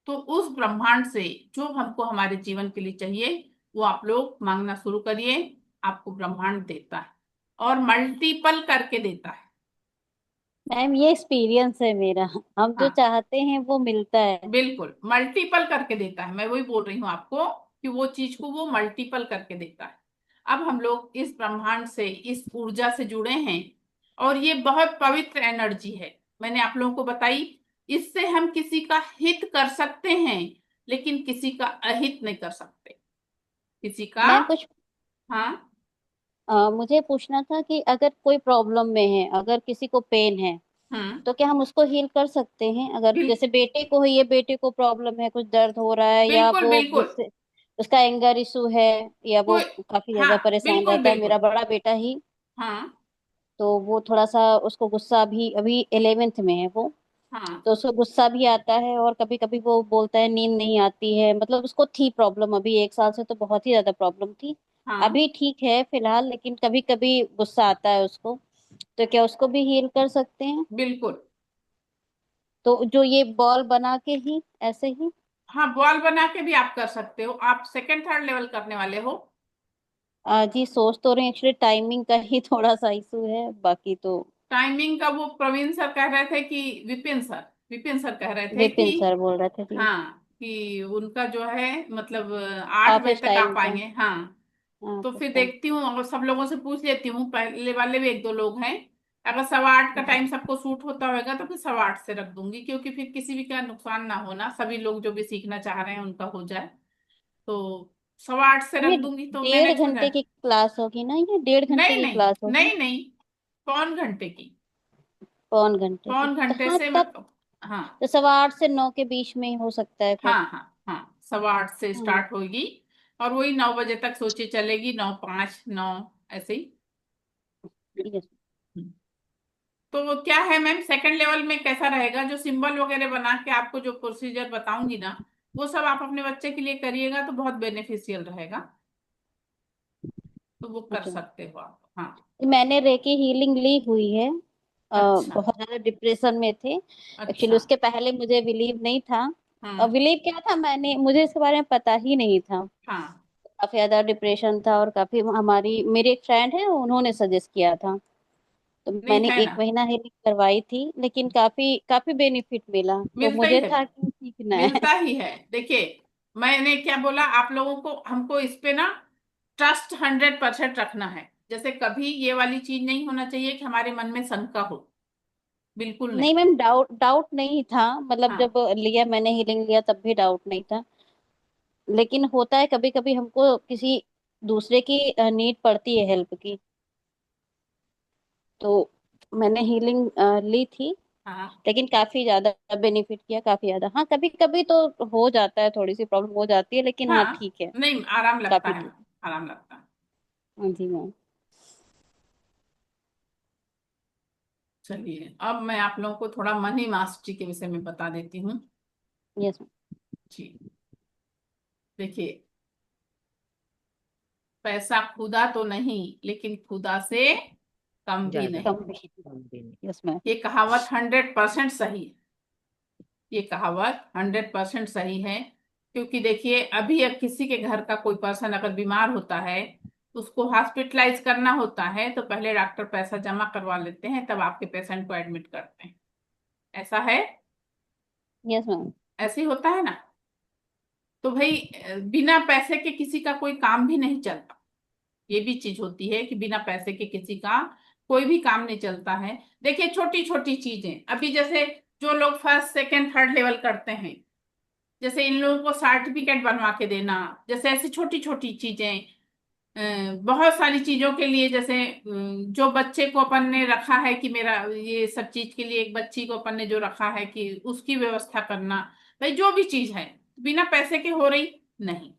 तो उस ब्रह्मांड से जो हमको हमारे जीवन के लिए चाहिए वो आप लोग मांगना शुरू करिए। आपको ब्रह्मांड देता है और मल्टीपल करके देता है। मैम ये एक्सपीरियंस है मेरा, हम जो हाँ चाहते हैं वो मिलता है। बिल्कुल मल्टीपल करके देता है, मैं वही बोल रही हूँ आपको कि वो चीज को वो मल्टीपल करके देता है। अब हम लोग इस ब्रह्मांड से, इस ऊर्जा से जुड़े हैं और ये बहुत पवित्र एनर्जी है, मैंने आप लोगों को बताई। इससे हम किसी का हित कर सकते हैं लेकिन किसी का अहित नहीं कर सकते, किसी का। मैम कुछ हाँ। मुझे पूछना था कि अगर कोई प्रॉब्लम में है, अगर किसी को पेन है, हम्म। तो क्या हम उसको हील कर सकते हैं? अगर बिल, जैसे बेटे को है, ये बेटे को प्रॉब्लम है, कुछ दर्द हो रहा है, या बिल्कुल वो बिल्कुल। गुस्से, उसका एंगर इशू है, या वो कोई। काफी हाँ ज्यादा परेशान बिल्कुल रहता है, मेरा बिल्कुल। बड़ा बेटा ही। हाँ तो वो थोड़ा सा, उसको गुस्सा अभी अभी 11th में है वो, हाँ तो उसको गुस्सा भी आता है, और कभी कभी वो बोलता है नींद नहीं आती है। मतलब उसको थी प्रॉब्लम, अभी 1 साल से तो बहुत ही ज्यादा प्रॉब्लम थी। हाँ अभी ठीक है फिलहाल, लेकिन कभी कभी गुस्सा आता है उसको। तो क्या उसको भी हील कर सकते हैं? बिल्कुल। तो जो ये बॉल बना के ही, ऐसे ही? हाँ बॉल बना के भी आप कर सकते हो। आप सेकंड थर्ड लेवल करने वाले हो? जी सोच तो रहे, एक्चुअली टाइमिंग का ही थोड़ा सा इशू है, बाकी तो। टाइमिंग का वो प्रवीण सर कह रहे थे कि विपिन सर कह रहे थे कि विपिन सर बोल रहे थे जी। हाँ, कि उनका जो है मतलब 8 बजे ऑफिस तक आ टाइम का। पाएंगे। हाँ। हाँ, तो ऑफिस फिर टाइम। देखती हूँ और सब लोगों से पूछ लेती हूँ, पहले वाले भी 1 2 लोग हैं। अगर 8:15 का टाइम सबको सूट होता होगा तो फिर 8:15 से रख दूंगी, क्योंकि फिर किसी भी का नुकसान ना होना, सभी लोग जो भी सीखना चाह रहे हैं उनका हो जाए। तो 8:15 से ये रख दूंगी तो 1.5 घंटे मैनेज हो जाए। की क्लास होगी ना? ये 1.5 घंटे नहीं की नहीं, क्लास होगी? नहीं नहीं, पौन घंटे की। 1.25 घंटे की पौन तो घंटे हाँ, से तब मतलब। हाँ। तो 8:15 से 9 के बीच में हो सकता है फिर। हाँ हाँ हाँ, 8:15 से हाँ। स्टार्ट होगी और वही 9 बजे तक सोचे चलेगी, 9:05 9 ऐसे ही। यस। हम्म। तो वो क्या है मैम, सेकंड लेवल में कैसा रहेगा, जो सिंबल वगैरह बना के आपको जो प्रोसीजर बताऊंगी ना, वो सब आप अपने बच्चे के लिए करिएगा तो बहुत बेनिफिशियल रहेगा। तो वो कर अच्छा, सकते हो आप। हाँ। मैंने रेकी हीलिंग ली हुई है। अच्छा। बहुत ज्यादा डिप्रेशन में थे एक्चुअली, अच्छा। उसके पहले मुझे बिलीव नहीं था। हम्म। बिलीव क्या था, मुझे इसके बारे में पता ही नहीं था। हाँ। काफी ज्यादा डिप्रेशन था, और काफी मेरी एक फ्रेंड है, उन्होंने सजेस्ट किया था। तो नहीं मैंने है ना, 1 महीना हीलिंग करवाई थी, लेकिन काफी काफी बेनिफिट मिला, तो मिलता ही मुझे है, था कि सीखना है। मिलता ही है। देखिए, मैंने क्या बोला आप लोगों को, हमको इस पे ना ट्रस्ट 100% रखना है। जैसे कभी ये वाली चीज नहीं होना चाहिए कि हमारे मन में शंका हो, बिल्कुल नहीं। नहीं मैम, डाउट डाउट नहीं था, मतलब हाँ जब लिया, मैंने हीलिंग लिया तब भी डाउट नहीं था। लेकिन होता है कभी कभी हमको किसी दूसरे की नीड पड़ती है, हेल्प की। तो मैंने हीलिंग ली थी, हाँ लेकिन काफी ज्यादा बेनिफिट किया, काफी ज्यादा। हाँ, कभी कभी तो हो जाता है, थोड़ी सी प्रॉब्लम हो जाती है, लेकिन हाँ हाँ, ठीक है। नहीं आराम लगता काफी है, ठीक। आराम लगता है। हाँ जी मैम। चलिए, अब मैं आप लोगों को थोड़ा मनी मास्टरी के विषय में बता देती हूँ। यस जी। देखिए, पैसा खुदा तो नहीं लेकिन खुदा से कम भी ज्यादा नहीं, मैम, कम भी। कम भी नहीं। Yes ma'am. ये कहावत 100% सही है। ये कहावत 100% सही है। क्योंकि देखिए, अभी अब किसी के घर का कोई पर्सन अगर बीमार होता है, उसको हॉस्पिटलाइज करना होता है, तो पहले डॉक्टर पैसा जमा करवा लेते हैं, तब आपके पेशेंट को एडमिट करते हैं। ऐसा है, यस मैम। ऐसे ही होता है ना। तो भाई बिना पैसे के किसी का कोई काम भी नहीं चलता। ये भी चीज होती है कि बिना पैसे के किसी का कोई भी काम नहीं चलता है। देखिए, छोटी छोटी चीजें, अभी जैसे जो लोग फर्स्ट सेकंड थर्ड लेवल करते हैं, जैसे इन लोगों को सर्टिफिकेट बनवा के देना, जैसे ऐसी छोटी छोटी चीजें। बहुत सारी चीजों के लिए, जैसे जो बच्चे को अपन ने रखा है कि मेरा ये सब चीज के लिए, एक बच्ची को अपन ने जो रखा है कि उसकी व्यवस्था करना, भाई जो भी चीज है बिना पैसे के हो रही नहीं।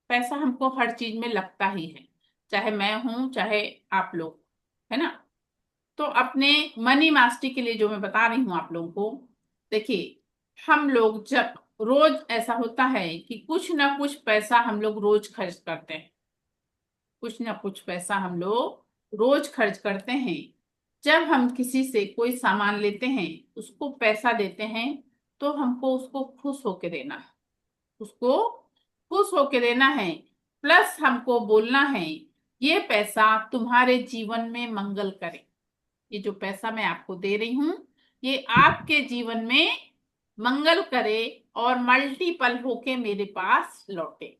पैसा हमको हर चीज में लगता ही है, चाहे मैं हूं चाहे आप लोग, है ना। तो अपने मनी मास्टरी के लिए जो मैं बता रही हूँ आप लोगों को, देखिए, हम लोग जब रोज, ऐसा होता है कि कुछ ना कुछ पैसा हम लोग रोज खर्च करते हैं, कुछ ना कुछ पैसा हम लोग रोज खर्च करते हैं। जब हम किसी से कोई सामान लेते हैं, उसको पैसा देते हैं, तो हमको उसको खुश होके देना है, उसको खुश होके देना है। प्लस हमको बोलना है ये पैसा तुम्हारे जीवन में मंगल करे। ये जो पैसा मैं आपको दे रही हूं, ये आपके जीवन में मंगल करे और मल्टीपल होके मेरे पास लौटे।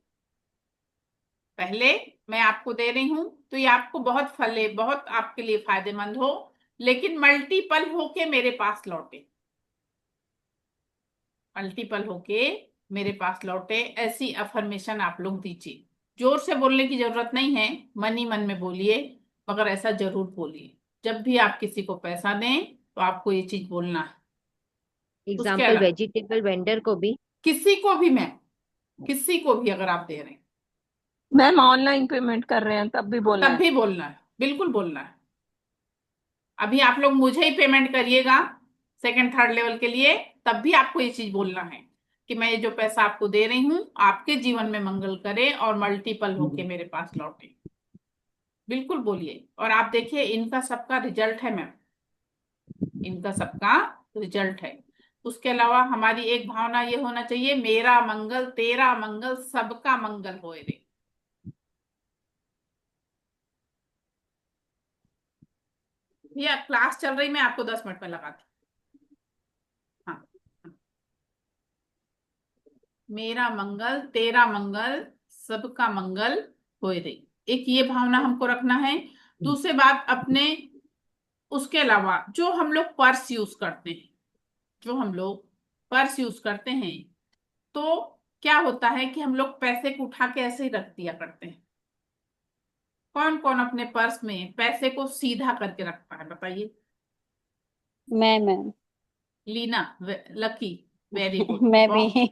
पहले मैं आपको दे रही हूं तो ये आपको बहुत फले, बहुत आपके लिए फायदेमंद हो, लेकिन मल्टीपल होके मेरे पास लौटे। मल्टीपल होके मेरे पास लौटे, ऐसी अफर्मेशन आप लोग दीजिए। जोर से बोलने की जरूरत नहीं है, मन ही मन में बोलिए, मगर ऐसा जरूर बोलिए। जब भी आप किसी को पैसा दें तो आपको ये चीज बोलना है। उसके एग्जाम्पल अलावा वेजिटेबल वेंडर को भी। किसी को भी, मैम, किसी को भी अगर आप दे रहे हैं मैम ऑनलाइन पेमेंट कर रहे हैं तब भी बोलना तब है? भी बोलना है, बिल्कुल बोलना है। अभी आप लोग मुझे ही पेमेंट करिएगा सेकंड थर्ड लेवल के लिए, तब भी आपको ये चीज बोलना है कि मैं ये जो पैसा आपको दे रही हूँ आपके जीवन में मंगल करे और मल्टीपल होके मेरे पास लौटे। बिल्कुल बोलिए। और आप देखिए इनका सबका रिजल्ट है मैम, इनका सबका रिजल्ट है। उसके अलावा हमारी एक भावना ये होना चाहिए, मेरा मंगल तेरा मंगल सबका मंगल होए रे। भैया क्लास चल रही, मैं आपको 10 मिनट में लगाती हूँ। हाँ, मेरा मंगल तेरा मंगल सबका मंगल होए रे, एक ये भावना हमको रखना है। दूसरी बात, अपने उसके अलावा जो हम लोग पर्स यूज करते हैं, जो हम लोग पर्स यूज करते हैं, तो क्या होता है कि हम लोग पैसे को उठा के ऐसे ही रख दिया करते हैं। कौन कौन अपने पर्स में पैसे को सीधा करके रखता है, बताइए। मैं लीना, लकी, वेरी गुड, मैं भी।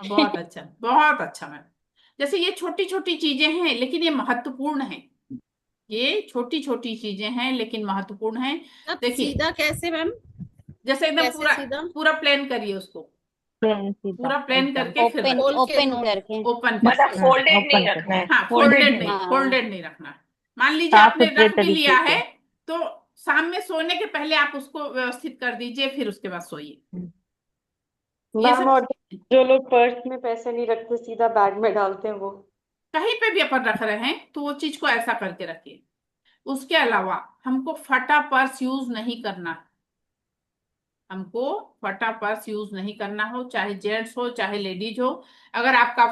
बहुत अच्छा, बहुत अच्छा मैम। जैसे ये छोटी छोटी चीजें हैं लेकिन ये महत्वपूर्ण है। ये छोटी छोटी चीजें हैं लेकिन महत्वपूर्ण है। अब देखिए सीधा कैसे मैम? जैसे एकदम कैसे पूरा सीधा? पूरा प्लेन करिए उसको, प्लेन सीधा पूरा प्लेन एकदम। करके फिर ओपन खोल के ओपन नोट। करके। ओपन मतलब करके, फोल्डेड नहीं ओपन कर। रखना है? हाँ फोल्डेड फोल्डेड नहीं। नहीं, हाँ, फोल्डेड नहीं रखना है। मान लीजिए साफ आपने सुथरे रख भी तरीके लिया से। है तो शाम में सोने के पहले आप उसको व्यवस्थित कर दीजिए, फिर उसके बाद सोइए। ये मैम, सब और जो लोग पर्स में पैसे नहीं रखते सीधा बैग में डालते हैं वो? कहीं पे भी अपन रख रहे हैं तो वो चीज को ऐसा करके रखिए। उसके अलावा हमको फटा पर्स यूज नहीं करना है। हमको फटा पर्स यूज नहीं करना हो, चाहे जेंट्स हो चाहे लेडीज हो। अगर आपका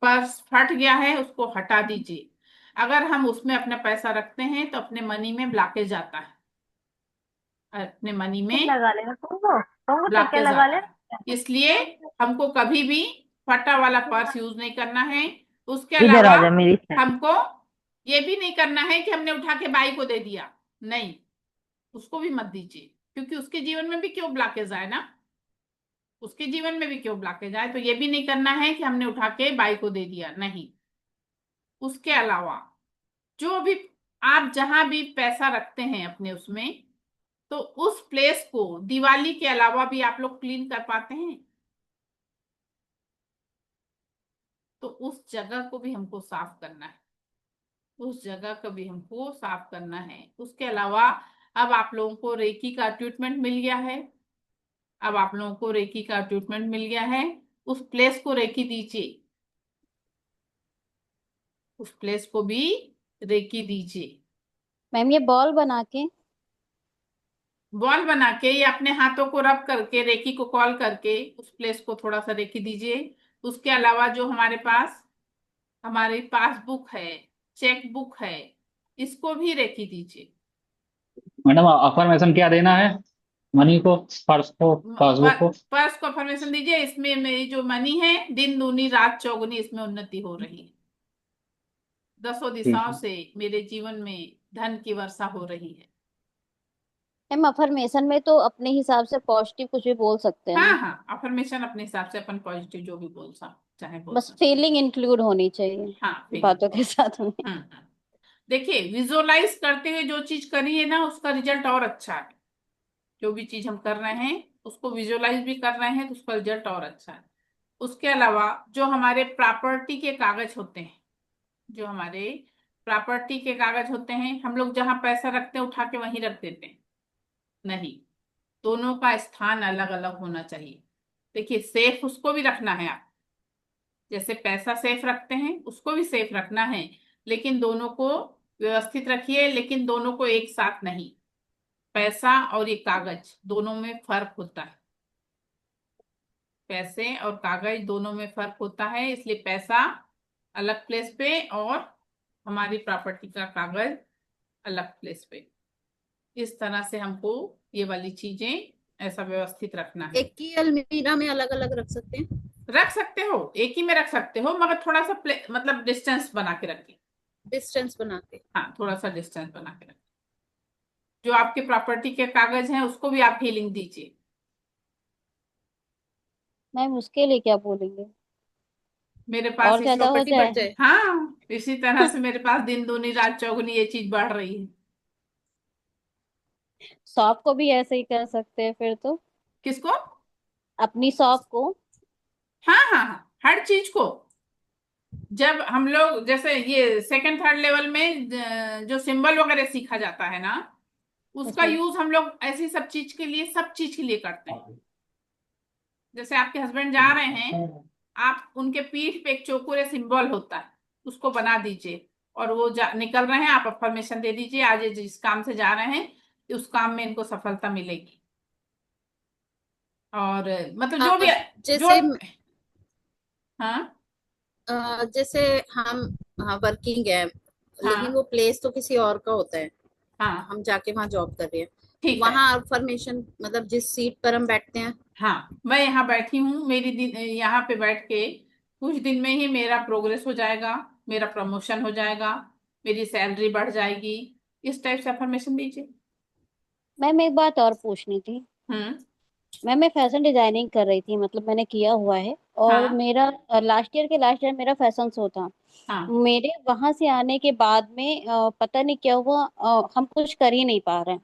पर्स फट गया है उसको हटा दीजिए। अगर हम उसमें अपना पैसा रखते हैं तो अपने मनी में ब्लॉकेज आता है, अपने मनी में लगा लेना तुमको चक्के ब्लॉकेज लगा आता है। इसलिए हमको कभी भी फटा वाला पर्स यूज नहीं करना है। उसके इधर अलावा आ जा मेरी साइड। हमको ये भी नहीं करना है कि हमने उठा के बाई को दे दिया, नहीं, उसको भी मत दीजिए, क्योंकि उसके जीवन में भी क्यों ब्लॉकेज आए ना, उसके जीवन में भी क्यों ब्लॉकेज आए। तो ये भी नहीं करना है कि हमने उठा के बाई को दे दिया, नहीं। उसके अलावा जो भी आप जहां भी पैसा रखते हैं अपने उसमें, तो उस प्लेस को दिवाली के अलावा भी आप लोग क्लीन कर पाते हैं, तो उस जगह को भी हमको साफ करना है, उस जगह को भी हमको साफ करना है। उसके अलावा अब आप लोगों को रेकी का ट्रीटमेंट मिल गया है, अब आप लोगों को रेकी का ट्रीटमेंट मिल गया है, उस प्लेस को रेकी दीजिए, उस प्लेस को भी रेकी दीजिए। मैम ये बॉल बना के। बॉल बना के या अपने हाथों को रब करके रेकी को कॉल करके उस प्लेस को थोड़ा सा रेकी दीजिए। उसके अलावा जो हमारे पास हमारी पासबुक है, चेक बुक है, इसको भी रेकी दीजिए। मैडम अफर्मेशन क्या देना है? मनी को, पर्स को, पासबुक को? पर्स को अफर्मेशन दीजिए, इसमें मेरी जो मनी है दिन दूनी रात चौगुनी इसमें उन्नति हो रही है, दसों ठीक दिशाओं है। से मेरे जीवन में धन की वर्षा हो रही है। मैम अफर्मेशन में तो अपने हिसाब से पॉजिटिव कुछ भी बोल सकते हैं हाँ ना, हाँ, अफर्मेशन अपने हिसाब से अपन पॉजिटिव जो भी चाहे बोल बस सकते हैं। फीलिंग इंक्लूड होनी चाहिए हाँ, फीलिंग। बातों के साथ में। देखिए विजुअलाइज करते हुए जो चीज करी है ना उसका रिजल्ट और अच्छा है। जो भी चीज हम कर रहे हैं उसको विजुअलाइज भी कर रहे हैं तो उसका रिजल्ट और अच्छा है। उसके अलावा जो हमारे प्रॉपर्टी के कागज होते हैं, जो हमारे प्रॉपर्टी के कागज होते हैं, हम लोग जहां पैसा रखते हैं उठा के वहीं रख देते हैं, नहीं, दोनों का स्थान अलग अलग होना चाहिए। देखिए सेफ उसको भी रखना है आप, जैसे पैसा सेफ रखते हैं उसको भी सेफ रखना है, लेकिन दोनों को व्यवस्थित रखिए, लेकिन दोनों को एक साथ नहीं। पैसा और ये कागज दोनों में फर्क होता है। पैसे और कागज दोनों में फर्क होता है, इसलिए पैसा अलग प्लेस पे और हमारी प्रॉपर्टी का कागज अलग प्लेस पे। इस तरह से हमको ये वाली चीजें ऐसा व्यवस्थित रखना है। एक ही अलमीरा में अलग अलग रख सकते हैं? रख सकते हो, एक ही में रख सकते हो, मगर थोड़ा सा मतलब डिस्टेंस बना के रखिए। डिस्टेंस बना के। हाँ, थोड़ा सा डिस्टेंस बना के रखिए। जो आपके प्रॉपर्टी के कागज हैं उसको भी आप हीलिंग दीजिए। मैम उसके लिए क्या बोलेंगे? मेरे पास और इसी ज्यादा हो प्रॉपर्टी बढ़ जाए? जाए? हाँ, इसी तरह से मेरे पास दिन दूनी रात चौगुनी ये चीज बढ़ रही है। शॉप को भी ऐसे ही कर सकते हैं फिर तो, किसको? अपनी शॉप को। हाँ हाँ हाँ, हर चीज को। जब हम लोग जैसे ये सेकंड थर्ड लेवल में जो सिंबल वगैरह सीखा जाता है ना, उसका अच्छा। यूज हम लोग ऐसी सब चीज के लिए करते हैं। जैसे आपके हस्बैंड जा रहे हैं, आप उनके पीठ पे एक चौकोरे सिंबल होता है, उसको बना दीजिए। और वो निकल रहे हैं, आप अफर्मेशन दे दीजिए, आज ये जिस काम से जा रहे हैं उस काम में इनको सफलता मिलेगी। और मतलब जो भी, जो, जैसे हाँ जैसे हम, हाँ, वर्किंग है, लेकिन हाँ वो प्लेस तो किसी और का होता है, हाँ, हम जाके वहां जॉब कर रहे हैं, तो ठीक है। वहां अफर्मेशन मतलब जिस सीट पर हम बैठते हैं। हाँ, मैं यहाँ बैठी हूँ, मेरी दिन यहाँ पे बैठ के कुछ दिन में ही मेरा प्रोग्रेस हो जाएगा, मेरा प्रमोशन हो जाएगा, मेरी सैलरी बढ़ जाएगी। इस टाइप से अफर्मेशन दीजिए। मैम एक बात और पूछनी थी। हम्म। मैम मैं फैशन डिजाइनिंग कर रही थी, मतलब मैंने किया हुआ है। और हाँ मेरा लास्ट ईयर के लास्ट ईयर मेरा फैशन शो था। हाँ मेरे वहां से आने के बाद में पता नहीं क्या हुआ, हम कुछ कर ही नहीं पा रहे हैं।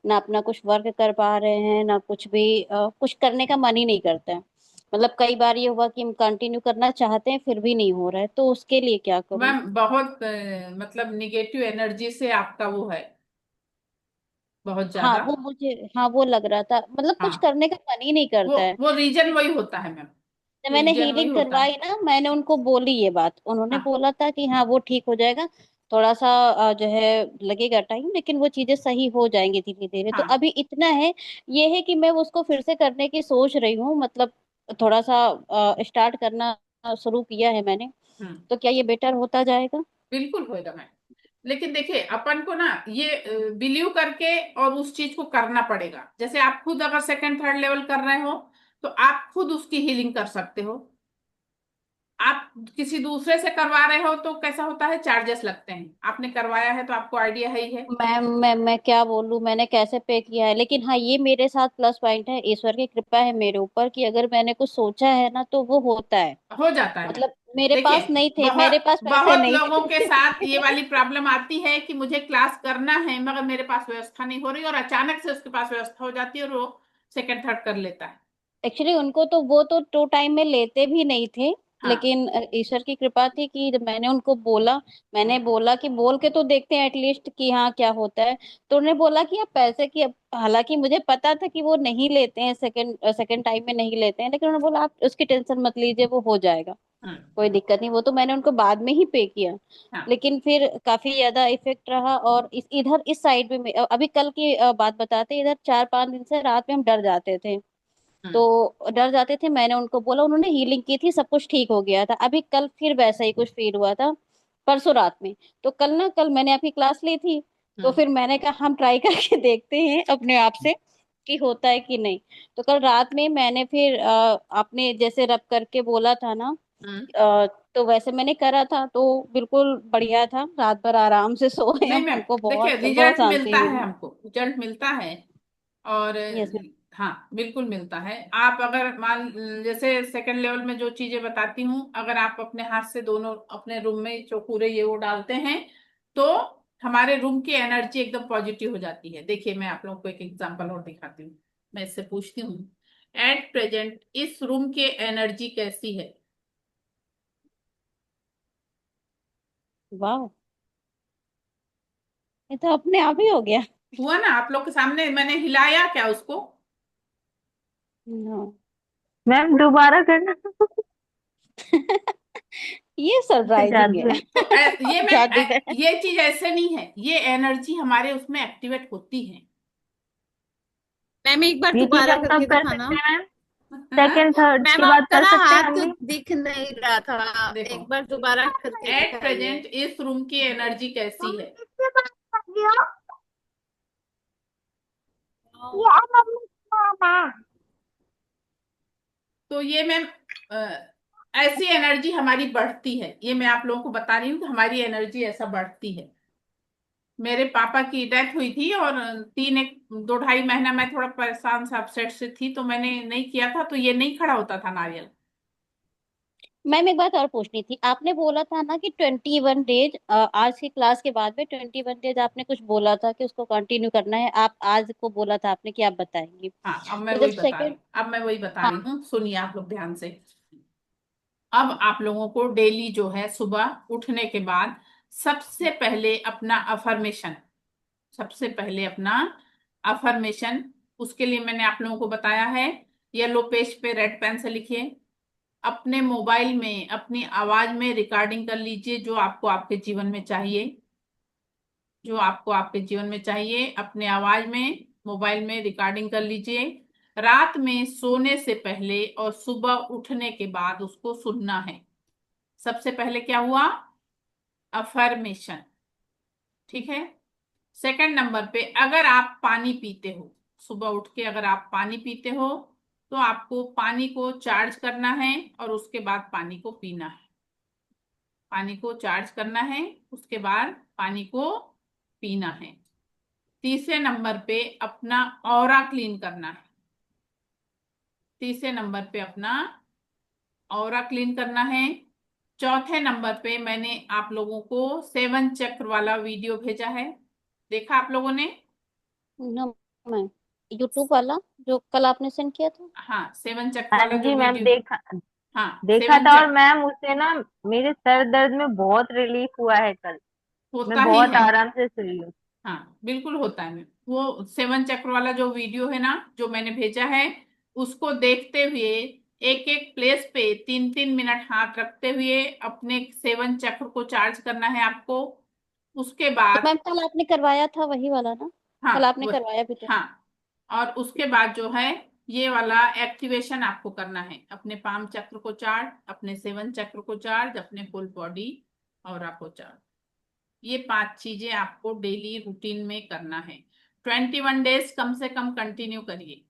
ना अपना कुछ वर्क कर पा रहे हैं, ना कुछ भी कुछ करने का मन ही नहीं करता है। मतलब कई बार ये हुआ कि हम कंटिन्यू करना चाहते हैं फिर भी नहीं हो रहा है, तो उसके लिए क्या करूं? मैम, बहुत मतलब निगेटिव एनर्जी से आपका वो है, बहुत हाँ ज्यादा। वो मुझे, हाँ वो लग रहा था, मतलब कुछ हाँ, करने का मन ही नहीं वो करता है। वो रीजन वही होता है मैम, जब मैंने रीजन वही हीलिंग होता है। करवाई ना, मैंने उनको बोली ये बात, उन्होंने हाँ बोला था कि हाँ वो ठीक हो जाएगा। थोड़ा सा जो है लगेगा टाइम, लेकिन वो चीजें सही हो जाएंगी धीरे धीरे। तो हाँ। अभी इतना है, ये है कि मैं उसको फिर से करने की सोच रही हूँ, मतलब थोड़ा सा स्टार्ट करना शुरू किया है मैंने। हम्म। तो क्या ये बेटर होता जाएगा? बिल्कुल होएगा मैम, लेकिन देखिए अपन को ना ये बिलीव करके और उस चीज को करना पड़ेगा। जैसे आप खुद अगर सेकंड थर्ड लेवल कर रहे हो, तो आप खुद उसकी हीलिंग कर सकते हो। आप किसी दूसरे से करवा रहे हो तो कैसा होता है, चार्जेस लगते हैं। आपने करवाया है तो आपको आइडिया है ही है। मैं क्या बोलूं, मैंने कैसे पे किया है, लेकिन हाँ ये मेरे साथ प्लस पॉइंट है, ईश्वर की कृपा है मेरे ऊपर कि अगर मैंने कुछ सोचा है ना तो वो होता है। हो जाता है मैम। मतलब मेरे देखिए, पास नहीं थे, मेरे बहुत पास पैसे बहुत नहीं लोगों के साथ ये थे। वाली प्रॉब्लम आती है कि मुझे क्लास करना है मगर मेरे पास व्यवस्था नहीं हो रही, और अचानक से उसके पास व्यवस्था हो जाती है और वो सेकंड थर्ड कर लेता है। एक्चुअली उनको तो वो तो टू टाइम में लेते भी नहीं थे। हाँ लेकिन ईश्वर की कृपा थी कि जब मैंने उनको बोला, मैंने बोला कि बोल के तो देखते हैं एटलीस्ट कि हाँ क्या होता है। तो उन्होंने बोला कि आप पैसे की, हालांकि मुझे पता था कि वो नहीं लेते हैं, सेकंड सेकंड टाइम में नहीं लेते हैं, लेकिन उन्होंने बोला आप उसकी टेंशन मत लीजिए, वो हो जाएगा, हाँ कोई दिक्कत नहीं। वो तो मैंने उनको बाद में ही पे किया। हाँ लेकिन फिर काफी ज्यादा इफेक्ट रहा। और इधर इस साइड में अभी कल की बात बताते हैं, इधर 4-5 दिन से रात में हम डर जाते थे। हाँ तो डर जाते थे, मैंने उनको बोला, उन्होंने हीलिंग की थी, सब कुछ ठीक हो गया था। अभी कल फिर वैसा ही कुछ फील हुआ था, परसों रात में। तो कल मैंने आपकी क्लास ली थी। तो हाँ फिर मैंने कहा हम ट्राई करके देखते हैं अपने आप से कि होता है कि नहीं। तो कल रात में मैंने फिर आपने जैसे रब करके बोला था ना, हाँ। तो वैसे मैंने करा था, तो बिल्कुल बढ़िया था, रात भर आराम से सोए नहीं हम, मैम, हमको देखिए बहुत बहुत रिजल्ट शांति मिलता है, मिली। हमको रिजल्ट मिलता है। और यस। हाँ, बिल्कुल मिलता है। आप अगर मान, जैसे सेकंड लेवल में जो चीजें बताती हूँ, अगर आप अपने हाथ से दोनों अपने रूम में चौखूरे ये वो डालते हैं, तो हमारे रूम की एनर्जी एकदम पॉजिटिव हो जाती है। देखिए, मैं आप लोगों को एक एग्जांपल और दिखाती हूँ। मैं इससे पूछती हूँ, एट प्रेजेंट इस रूम की एनर्जी कैसी है? वाह, ये तो अपने आप ही हो गया। हुआ ना, आप लोग के सामने मैंने हिलाया क्या उसको? हाँ। मैम दोबारा करना। ये सरप्राइजिंग जादू है। है। तो ये जादू है। ये चीज ऐसे नहीं है, ये एनर्जी हमारे उसमें एक्टिवेट होती है। मैम एक बार ये चीज दोबारा हम करके कब कर दिखाना। सकते हैं मैम? हाँ? सेकंड थर्ड मैम के बाद आपका कर ना सकते हैं हाथ हम भी? दिख नहीं रहा था, देखो, एक बार दोबारा करके एट दिखाइए। प्रेजेंट इस रूम की एनर्जी कैसी है? तो ये मैम ऐसी एनर्जी हमारी बढ़ती है, ये मैं आप लोगों को बता रही हूँ कि हमारी एनर्जी ऐसा बढ़ती है। मेरे पापा की डेथ हुई थी और 2 ढाई महीना मैं थोड़ा परेशान से अपसेट से थी, तो मैंने नहीं किया था, तो ये नहीं खड़ा होता था नारियल। मैम एक बात और पूछनी थी, आपने बोला था ना कि 21 डेज, आज की क्लास के बाद में 21 डेज आपने कुछ बोला था कि उसको कंटिन्यू करना है, आप आज को बोला था आपने कि आप बताएंगे। हाँ, तो जब सेकंड, अब मैं वही बता हाँ, रही हूँ, सुनिए आप लोग ध्यान से। अब आप लोगों को डेली जो है सुबह उठने के बाद सबसे पहले अपना अफर्मेशन, सबसे पहले अपना अफर्मेशन, उसके लिए मैंने आप लोगों को बताया है, येलो पेज पे रेड पेन से लिखिए। अपने मोबाइल में अपनी आवाज में रिकॉर्डिंग कर लीजिए जो आपको आपके जीवन में चाहिए, जो आपको आपके जीवन में चाहिए, अपने आवाज में मोबाइल में रिकॉर्डिंग कर लीजिए। रात में सोने से पहले और सुबह उठने के बाद उसको सुनना है। सबसे पहले क्या हुआ? अफर्मेशन, ठीक है। सेकंड नंबर पे, अगर आप पानी पीते हो, सुबह उठ के अगर आप पानी पीते हो, तो आपको पानी को चार्ज करना है और उसके बाद पानी को पीना है। पानी को चार्ज करना है, उसके बाद पानी को पीना है। तीसरे नंबर पे अपना ऑरा क्लीन करना है। तीसरे नंबर पे अपना ऑरा क्लीन करना है। चौथे नंबर पे मैंने आप लोगों को 7 चक्र वाला वीडियो भेजा है, देखा आप लोगों ने? नो मैम, यूट्यूब वाला जो कल आपने सेंड किया था। हाँ, 7 चक्र हाँ वाला जो जी मैम, वीडियो, देखा, हाँ देखा सेवन था। और चक्र मैम उससे ना मेरे सर दर्द में बहुत रिलीफ हुआ है कल। मैं होता ही बहुत है। आराम से सोई हूँ। हाँ बिल्कुल होता है। वो 7 चक्र वाला जो वीडियो है ना, जो मैंने भेजा है, उसको देखते हुए एक एक प्लेस पे 3 3 मिनट हाथ रखते हुए अपने 7 चक्र को चार्ज करना है आपको। उसके तो बाद, मैम कल आपने करवाया था वही वाला ना? हाँ कल आपने वो, करवाया भी तो। हाँ, और उसके बाद जो है ये वाला एक्टिवेशन आपको करना है, अपने पाम चक्र को चार्ज, अपने 7 चक्र को चार्ज, अपने फुल बॉडी और आपको चार्ज। ये 5 चीजें आपको डेली रूटीन में करना है। 21 डेज कम से कम कंटिन्यू करिए।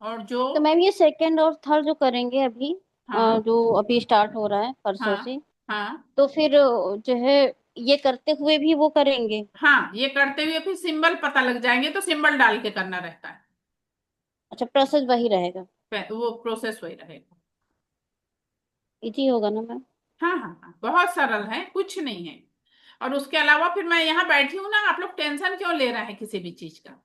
और जो, तो मैम ये सेकंड और थर्ड जो करेंगे अभी, हाँ जो अभी स्टार्ट हो रहा है परसों हाँ से, हाँ तो फिर जो है ये करते हुए भी वो करेंगे? हाँ, ये करते हुए फिर सिंबल पता लग जाएंगे, तो सिंबल डाल के करना रहता है। अच्छा, प्रोसेस वही रहेगा? वो प्रोसेस वही रहेगा। इजी होगा ना मैम? हाँ हाँ हाँ, बहुत सरल है, कुछ नहीं है। और उसके अलावा फिर मैं यहाँ बैठी हूँ ना, आप लोग टेंशन क्यों ले रहे हैं किसी भी चीज का?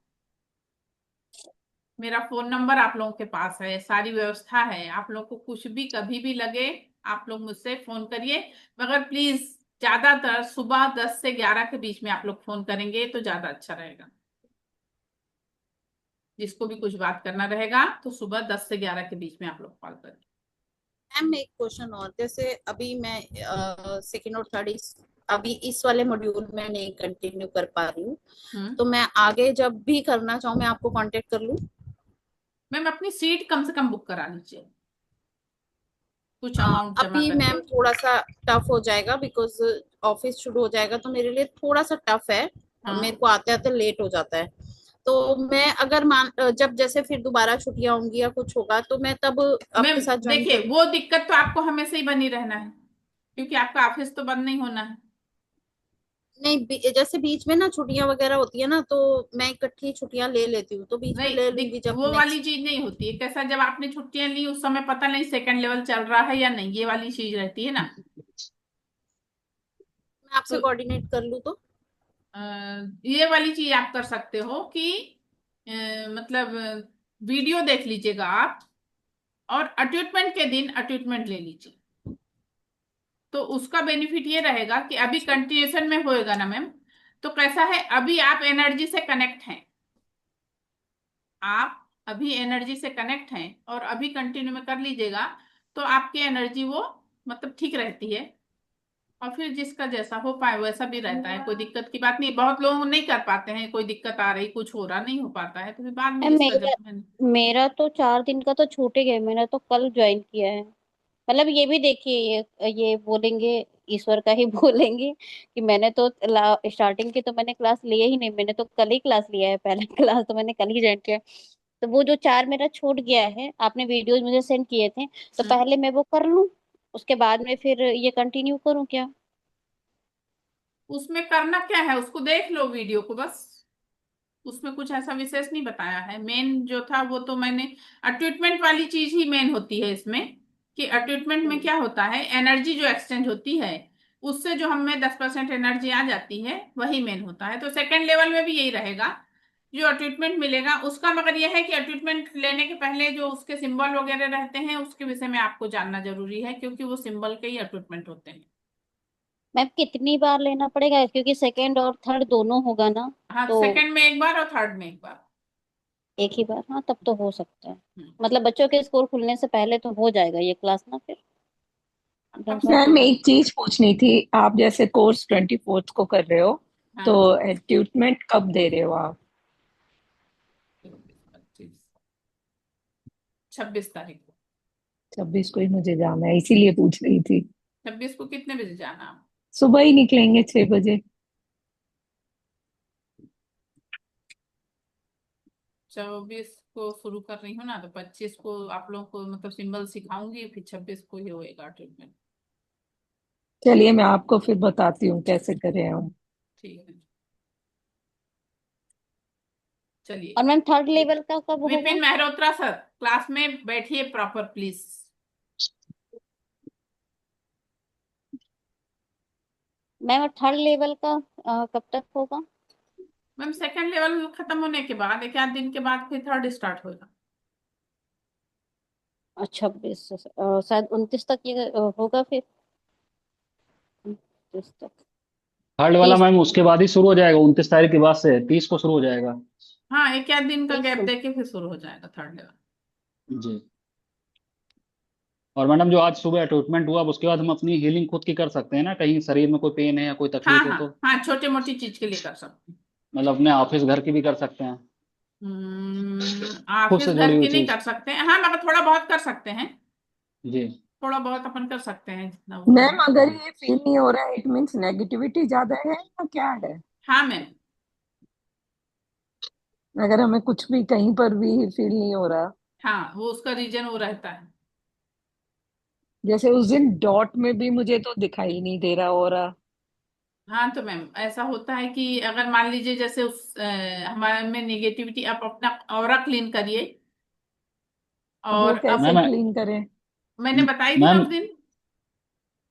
मेरा फोन नंबर आप लोगों के पास है, सारी व्यवस्था है, आप लोग को कुछ भी कभी भी लगे आप लोग मुझसे फोन करिए। मगर प्लीज ज्यादातर सुबह 10 से 11 के बीच में आप लोग फोन करेंगे तो ज्यादा अच्छा रहेगा। जिसको भी कुछ बात करना रहेगा तो सुबह 10 से 11 के बीच में आप लोग कॉल करें। मैम एक क्वेश्चन और, जैसे अभी मैं सेकंड और थर्ड अभी इस वाले मॉड्यूल में नहीं कंटिन्यू कर पा रही हूँ, हम्म। तो मैं आगे जब भी करना चाहूँ मैं आपको कांटेक्ट कर लूँ? मैम अपनी सीट कम से कम बुक करा लीजिए, कुछ अमाउंट जमा अभी करके। मैम थोड़ा सा टफ हो जाएगा, बिकॉज ऑफिस शुरू हो जाएगा तो मेरे लिए थोड़ा सा टफ है। मेरे हाँ को आते आते लेट हो जाता है। तो मैं अगर मान जब जैसे फिर दोबारा छुट्टियां होंगी या कुछ होगा तो मैं तब मैम, आपके साथ ज्वाइन देखिए कर लूँ? वो दिक्कत तो आपको हमेशा ही बनी रहना है, क्योंकि आपका ऑफिस तो बंद नहीं होना है। नहीं, जैसे बीच में ना छुट्टियां वगैरह होती है ना, तो मैं इकट्ठी छुट्टियां ले लेती हूँ, तो बीच में नहीं, ले लूंगी जब वो वाली नेक्स्ट। चीज नहीं होती है। कैसा, जब आपने छुट्टियां ली उस समय पता नहीं सेकंड लेवल चल रहा है या नहीं, ये वाली चीज रहती है ना। मैं आपसे तो कोऑर्डिनेट कर लूँ तो? अ, ये वाली चीज आप कर सकते हो कि मतलब वीडियो देख लीजिएगा आप, और अट्यूटमेंट के दिन अट्यूटमेंट ले लीजिए। तो उसका बेनिफिट ये रहेगा कि अभी अच्छा। कंटिन्यूएशन में होएगा ना मैम, तो कैसा है, अभी आप एनर्जी से कनेक्ट हैं, आप अभी एनर्जी से कनेक्ट हैं और अभी कंटिन्यू में कर लीजिएगा, तो आपकी एनर्जी वो मतलब ठीक रहती है। और फिर जिसका जैसा हो पाए वैसा भी रहता है, कोई दिक्कत की बात नहीं। बहुत लोग नहीं कर पाते हैं, कोई दिक्कत आ रही, कुछ हो रहा, नहीं हो पाता है, तो फिर बाद में मैम जिसका मेरा जब मैंने। मेरा तो 4 दिन का तो छूट ही गया, मैंने तो कल ज्वाइन किया है। मतलब ये भी देखिए, ये बोलेंगे, ईश्वर का ही बोलेंगे कि मैंने तो स्टार्टिंग की तो मैंने क्लास लिया ही नहीं, मैंने तो कल ही क्लास लिया है, पहला क्लास तो मैंने कल ही ज्वाइन किया। तो वो जो 4 मेरा छूट गया है, आपने वीडियोस मुझे सेंड किए थे, तो हम्म। पहले मैं वो कर लूं, उसके बाद में फिर ये कंटिन्यू करूं क्या? उसमें करना क्या है, उसको देख लो वीडियो को बस। उसमें कुछ ऐसा विशेष नहीं बताया है। मेन जो था वो तो मैंने, ट्रीटमेंट वाली चीज ही मेन होती है इसमें। कि ट्रीटमेंट में क्या होता है, एनर्जी जो एक्सचेंज होती है, उससे जो हमें 10% एनर्जी आ जाती है, वही मेन होता है। तो सेकेंड लेवल में भी यही रहेगा, जो ट्रीटमेंट मिलेगा उसका। मगर यह है कि ट्रीटमेंट लेने के पहले जो उसके सिंबल वगैरह रहते हैं, उसके विषय में आपको जानना जरूरी है, क्योंकि वो सिंबल के ही ट्रीटमेंट होते हैं। मैम कितनी बार लेना पड़ेगा, क्योंकि सेकंड और थर्ड दोनों होगा ना? हाँ, तो सेकंड में एक बार और थर्ड में एक बार। एक ही बार, हाँ तब तो हो सकता है। हम्म। मतलब बच्चों के स्कूल खुलने से पहले तो हो जाएगा ये क्लास ना फिर, ढंग तब से। तक तो मैम हो। एक चीज पूछनी थी, आप जैसे कोर्स 24th को कर रहे हो, तो हाँ, ट्रीटमेंट कब दे रहे हो आप? 25, 26 तारीख को। 26 को ही मुझे जाना है, इसीलिए पूछ रही थी। 26 को कितने बजे जाना आप? सुबह ही निकलेंगे 6 बजे। 24 को शुरू कर रही हूँ ना, तो 25 को आप लोगों को मतलब सिंबल सिखाऊंगी, फिर 26 को ही होएगा ट्रीटमेंट। चलिए मैं आपको फिर बताती हूँ कैसे करें हम। ठीक है, चलिए। और मैम थर्ड लेवल का कब होगा? विपिन मेहरोत्रा सर, क्लास में बैठिए proper please. Ma'am third level का कब तक होगा? मैम सेकंड लेवल खत्म होने के बाद एक आध दिन के बाद फिर थर्ड स्टार्ट होगा। अच्छा 26 शायद 29 तक ये होगा फिर, 29 तक। थर्ड वाला 30, मैम उसके बाद ही शुरू हो जाएगा, 29 तारीख के बाद से 30 को शुरू हो जाएगा। हाँ, एक आध दिन का 30 गैप को। देके फिर शुरू हो जाएगा थर्ड लेवल। जी। और मैडम जो आज सुबह ट्रीटमेंट हुआ, अब उसके बाद हम अपनी हीलिंग खुद की कर सकते हैं ना, कहीं शरीर में कोई पेन है या कोई हाँ तकलीफ है हाँ तो? हाँ, छोटे मोटी चीज के लिए कर सकते हैं। मतलब अपने ऑफिस घर की भी कर सकते हैं, खुद ऑफिस से घर जुड़ी हुई की नहीं चीज। कर सकते हैं, हाँ, मगर थोड़ा बहुत कर सकते हैं। जी। थोड़ा बहुत अपन कर सकते हैं, जितना होता मैम है। अगर ये फील नहीं हो रहा है, इट मीन्स नेगेटिविटी ज्यादा है या क्या है? हाँ मैम। अगर हमें कुछ भी कहीं पर भी फील नहीं हो रहा, हाँ, वो उसका रीजन वो रहता है। जैसे उस दिन डॉट में भी मुझे तो दिखाई नहीं दे रहा हो रहा। हाँ, तो मैम ऐसा होता है कि अगर मान लीजिए जैसे हमारे में निगेटिविटी, आप अपना ऑरा क्लीन करिए। वो और अब कैसे मैम क्लीन करें? मैंने बताई थी ना मैम उस दिन।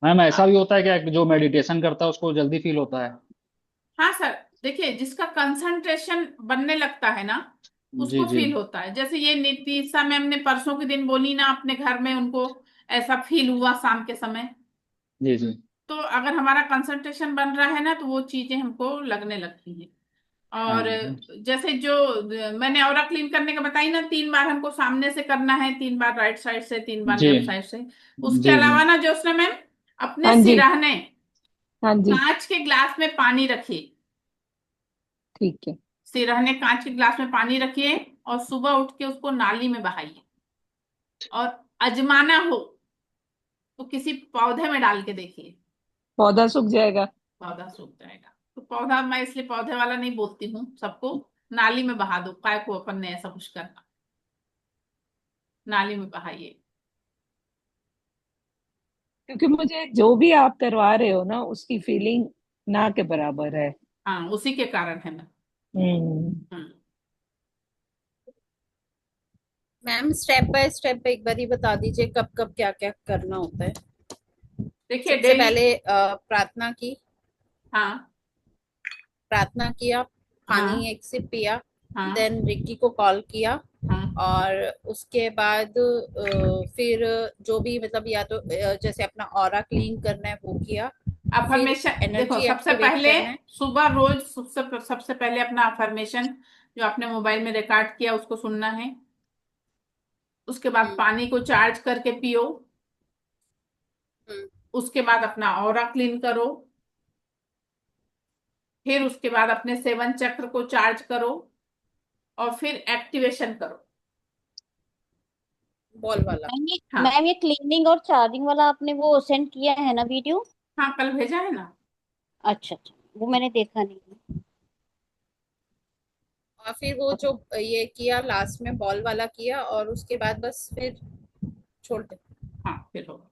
मैम अ, ऐसा भी होता है क्या कि जो मेडिटेशन करता है उसको जल्दी फील होता है? हाँ सर, देखिए जिसका कंसंट्रेशन बनने लगता है ना, जी उसको जी फील होता है। जैसे ये नीतिशा मैम ने परसों के दिन बोली ना, अपने घर में उनको ऐसा फील हुआ शाम के समय। जी जी। तो अगर हमारा कंसंट्रेशन बन रहा है ना, तो वो चीजें हमको लगने लगती हैं। और हाँ। जैसे जो मैंने ऑरा क्लीन करने का बताई ना, 3 बार हमको सामने से करना है, 3 बार राइट साइड से, 3 बार जी लेफ्ट साइड से। उसके जी जी। अलावा ना ज्योत्सना मैम, अपने हाँ जी। सिरहाने हाँ जी। कांच के ग्लास में पानी रखिए। ठीक है। सिरहाने कांच के ग्लास में पानी रखिए, और सुबह उठ के उसको नाली में बहाइए। और अजमाना हो तो किसी पौधे में डाल के देखिए, पौधा सूख जाएगा? पौधा सूख जाएगा। तो पौधा, मैं इसलिए पौधे वाला नहीं बोलती हूँ सबको, नाली में बहा दो, काय को अपन ने ऐसा कुछ करना, नाली में बहाइए। क्योंकि मुझे जो भी आप करवा रहे हो ना, उसकी फीलिंग ना के बराबर है। हाँ, उसी के कारण है ना। हम्म। हम्म। मैम स्टेप बाय स्टेप एक बार ही बता दीजिए कब कब क्या क्या करना होता है। देखिए सबसे डेली। पहले प्रार्थना की, हाँ प्रार्थना किया, हाँ पानी एक सिप पिया, हाँ देन रिक्की को कॉल किया, हाँ। और उसके बाद फिर जो भी मतलब या तो जैसे अपना ऑरा क्लीन करना है वो किया, फिर अफर्मेशन देखो, एनर्जी सबसे एक्टिवेट पहले करना है। सुबह रोज सबसे पहले अपना अफर्मेशन जो आपने मोबाइल में रिकॉर्ड किया उसको सुनना है। उसके बाद हम्म पानी को चार्ज करके पियो। हम्म उसके बाद अपना ऑरा क्लीन करो, फिर उसके बाद अपने 7 चक्र को चार्ज करो और फिर एक्टिवेशन करो। बॉल वाला। हाँ मैम ये क्लीनिंग और चार्जिंग वाला आपने वो सेंड किया है ना वीडियो? हाँ, कल भेजा है ना। अच्छा अच्छा, वो मैंने देखा नहीं। और फिर वो जो ये किया लास्ट में बॉल वाला किया और उसके बाद बस फिर छोड़ दे। हाँ फिर होगा।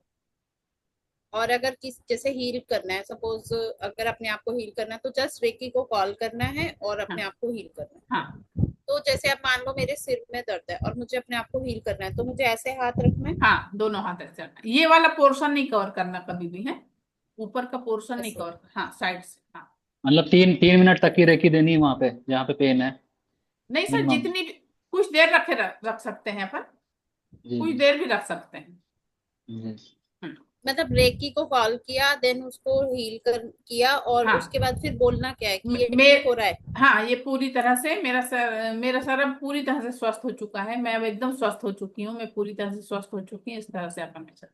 और अगर किस जैसे हील करना है, सपोज अगर अपने आप को हील करना है तो जस्ट रेकी को कॉल करना है और अपने हाँ आप को हील करना है। हाँ तो जैसे अब मान लो मेरे सिर में दर्द है और मुझे अपने आप को हील करना है, तो मुझे ऐसे हाथ रखना है। हाँ, दोनों हाथ ऐसे रखना। ये वाला पोर्शन नहीं कवर करना कभी भी है, ऊपर का पोर्शन नहीं ऐसे। कवर। हाँ, साइड से। हाँ, मतलब 3 मिनट तक की रेकी देनी है वहां पे जहाँ पे पेन है, नहीं सर, मिनिमम। जितनी भी कुछ देर रख सकते हैं अपन, जी कुछ जी देर भी रख सकते हैं। जी। हम्म, मतलब रेकी को कॉल किया, देन उसको हील कर किया और हाँ उसके बाद फिर बोलना क्या है कि ये मे ठीक हो रहा है। हाँ, ये पूरी तरह से मेरा सर अब पूरी तरह से स्वस्थ हो चुका है। मैं अब एकदम स्वस्थ हो चुकी हूँ, मैं पूरी तरह से स्वस्थ हो चुकी हूँ। इस तरह से अपन चल।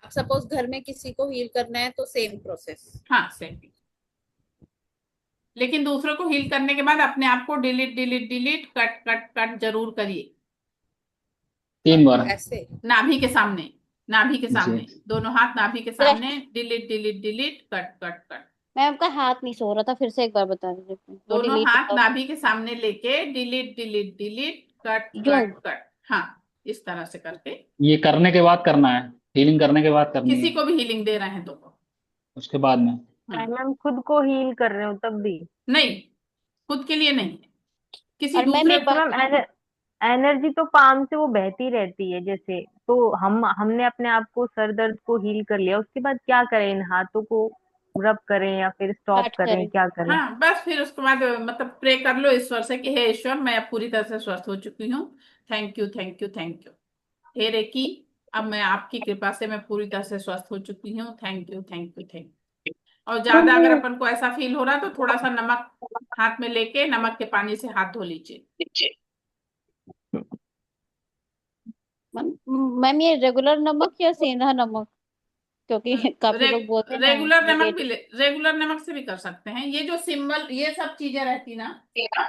अब सपोज घर में किसी को हील करना है तो सेम प्रोसेस। हाँ सेम, लेकिन दूसरों को हील करने के बाद अपने आप को delete delete delete cut cut cut जरूर करिए। 3 बार। ऐसे। नाभि के सामने, नाभि के जी। सामने, दोनों हाथ नाभि के सामने, just delete delete delete cut cut cut. Ma'am आपका हाथ नहीं सो रहा था, फिर से एक बार बता दीजिए वो दोनों डिलीट हाथ नाभि के सामने लेके डिलीट डिलीट डिलीट कट यूं। Cut cut. हाँ, इस तरह से करके ये करने के बाद करना है, हीलिंग करने के बाद करनी किसी है, को भी हीलिंग दे रहे हैं तो। उसके बाद में। हाँ, मैम खुद को हील कर रहे हो तब भी? नहीं, खुद के लिए नहीं, किसी और मैम दूसरे एक तो बात, मैम एनर्जी तो पाम से वो बहती रहती है जैसे, तो हमने अपने आप को सर दर्द को हील कर लिया, उसके बाद क्या करें? इन हाथों को रब करें या फिर स्टॉप बात करें, करें। क्या करें? हाँ बस फिर उसके बाद मतलब प्रे कर लो ईश्वर से कि हे ईश्वर, मैं अब पूरी तरह से स्वस्थ हो चुकी हूँ। Thank you thank you thank you. हे रेकी, अब मैं आपकी कृपा से मैं पूरी तरह से स्वस्थ हो चुकी हूँ। Thank you thank you thank you. और ज्यादा अगर अपन को ऐसा फील हो रहा है तो थोड़ा सा नमक हाथ में लेके नमक के पानी से हाथ धो लीजिए। मैम ये रेगुलर नमक या सेंधा नमक? क्योंकि काफी लोग बोलते हैं ना रेगुलर नमक भी निगेटिव। रेगुलर नमक से भी कर सकते हैं। ये जो सिंबल, ये सब चीजें रहती ना,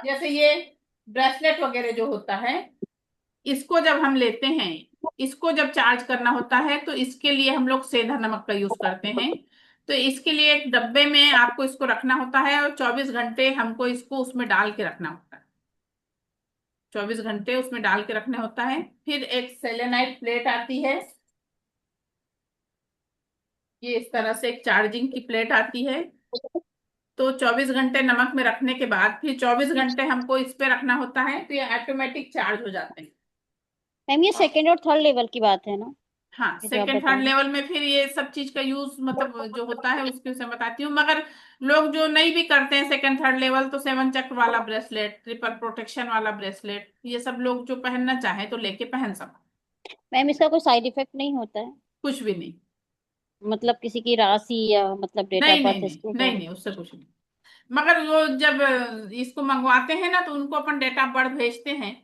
जैसे ये ब्रेसलेट वगैरह जो होता है, इसको जब हम लेते हैं, इसको जब चार्ज करना होता है तो इसके लिए हम लोग सेंधा नमक का यूज करते हैं। तो इसके लिए एक डब्बे में आपको इसको रखना होता है और 24 घंटे हमको इसको उसमें डाल के रखना होता है। 24 घंटे उसमें डाल के रखना होता है। फिर एक सेलेनाइट प्लेट आती है, ये इस तरह से एक चार्जिंग की प्लेट आती है। तो 24 घंटे नमक में रखने के बाद फिर 24 घंटे हमको इस पे रखना होता है, तो ये ऑटोमेटिक चार्ज हो जाते हैं। मैम ये और सेकंड और थर्ड लेवल की बात है ना, हाँ, ये जो आप सेकेंड बता थर्ड रहे हैं? लेवल में फिर ये सब चीज का यूज मतलब जो होता है उसके विषय में बताती हूँ। मगर लोग जो नहीं भी करते हैं सेकेंड थर्ड लेवल, तो 7 चक्र वाला ब्रेसलेट, ट्रिपल प्रोटेक्शन वाला ब्रेसलेट, ये सब लोग जो पहनना चाहे तो लेके पहन सकते। मैम इसका कोई साइड इफेक्ट नहीं होता है? कुछ भी नहीं। मतलब किसी की राशि या मतलब डेट ऑफ नहीं नहीं बर्थ नहीं इसके नहीं अकॉर्डिंग? नहीं, उससे कुछ नहीं। मगर वो जब इसको मंगवाते हैं ना तो उनको अपन डेट ऑफ बर्थ भेजते हैं,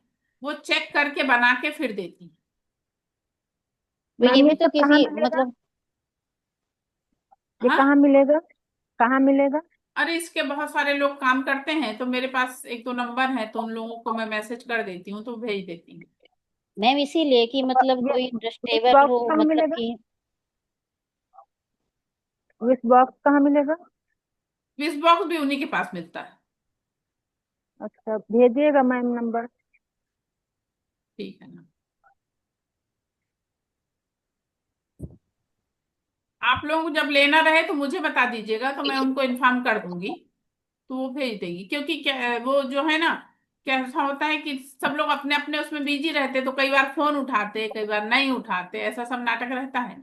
वो चेक करके बना के फिर देती है। तो ये मैम ये भी तो सब कहाँ किसी मिलेगा? मतलब, ये हाँ, कहाँ मिलेगा? कहाँ मिलेगा? अरे इसके बहुत सारे लोग काम करते हैं, तो मेरे पास एक दो नंबर है, तो उन लोगों को मैं मैसेज कर देती हूँ तो भेज देती हूँ। मैम इसीलिए कि मतलब ये कोई विश ट्रस्टेबल बॉक्स हो, कहाँ मतलब मिलेगा? कि विश बॉक्स कहाँ मिलेगा? विश बॉक्स भी उन्हीं के पास मिलता है। अच्छा भेजिएगा मैम नंबर। ठीक है ना। आप लोगों को जब लेना रहे तो मुझे बता दीजिएगा, तो मैं उनको इन्फॉर्म कर दूंगी, तो वो भेज देगी। क्योंकि क्या वो जो है ना, कैसा होता है कि सब लोग अपने अपने उसमें बिजी रहते, तो कई बार फोन उठाते कई बार नहीं उठाते, ऐसा सब नाटक रहता है।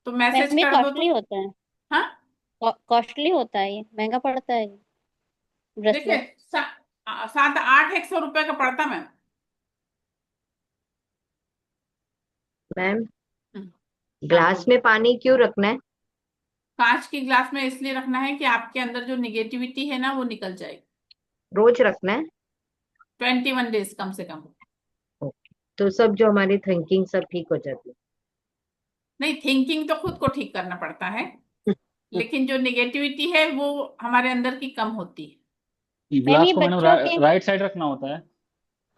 तो मैसेज मैम ये कर दो तो। कॉस्टली होता है? हाँ, कॉस्टली होता है, ये महंगा पड़ता है देखिए ब्रेसलेट? 700-800 रुपए का पड़ता मैम। मैम हम्म, हाँ ग्लास बोलो। में पानी क्यों रखना है? कांच की ग्लास में इसलिए रखना है कि आपके अंदर जो निगेटिविटी है ना वो निकल जाएगी। रोज रखना है? 21 डेज कम से कम। ओके, तो सब जो हमारी थिंकिंग सब ठीक हो जाती है। नहीं, थिंकिंग तो खुद को ठीक करना पड़ता है, लेकिन जो निगेटिविटी है वो हमारे अंदर की कम होती है। मैम ग्लास ये को मैडम बच्चों के राइट साइड रखना होता है।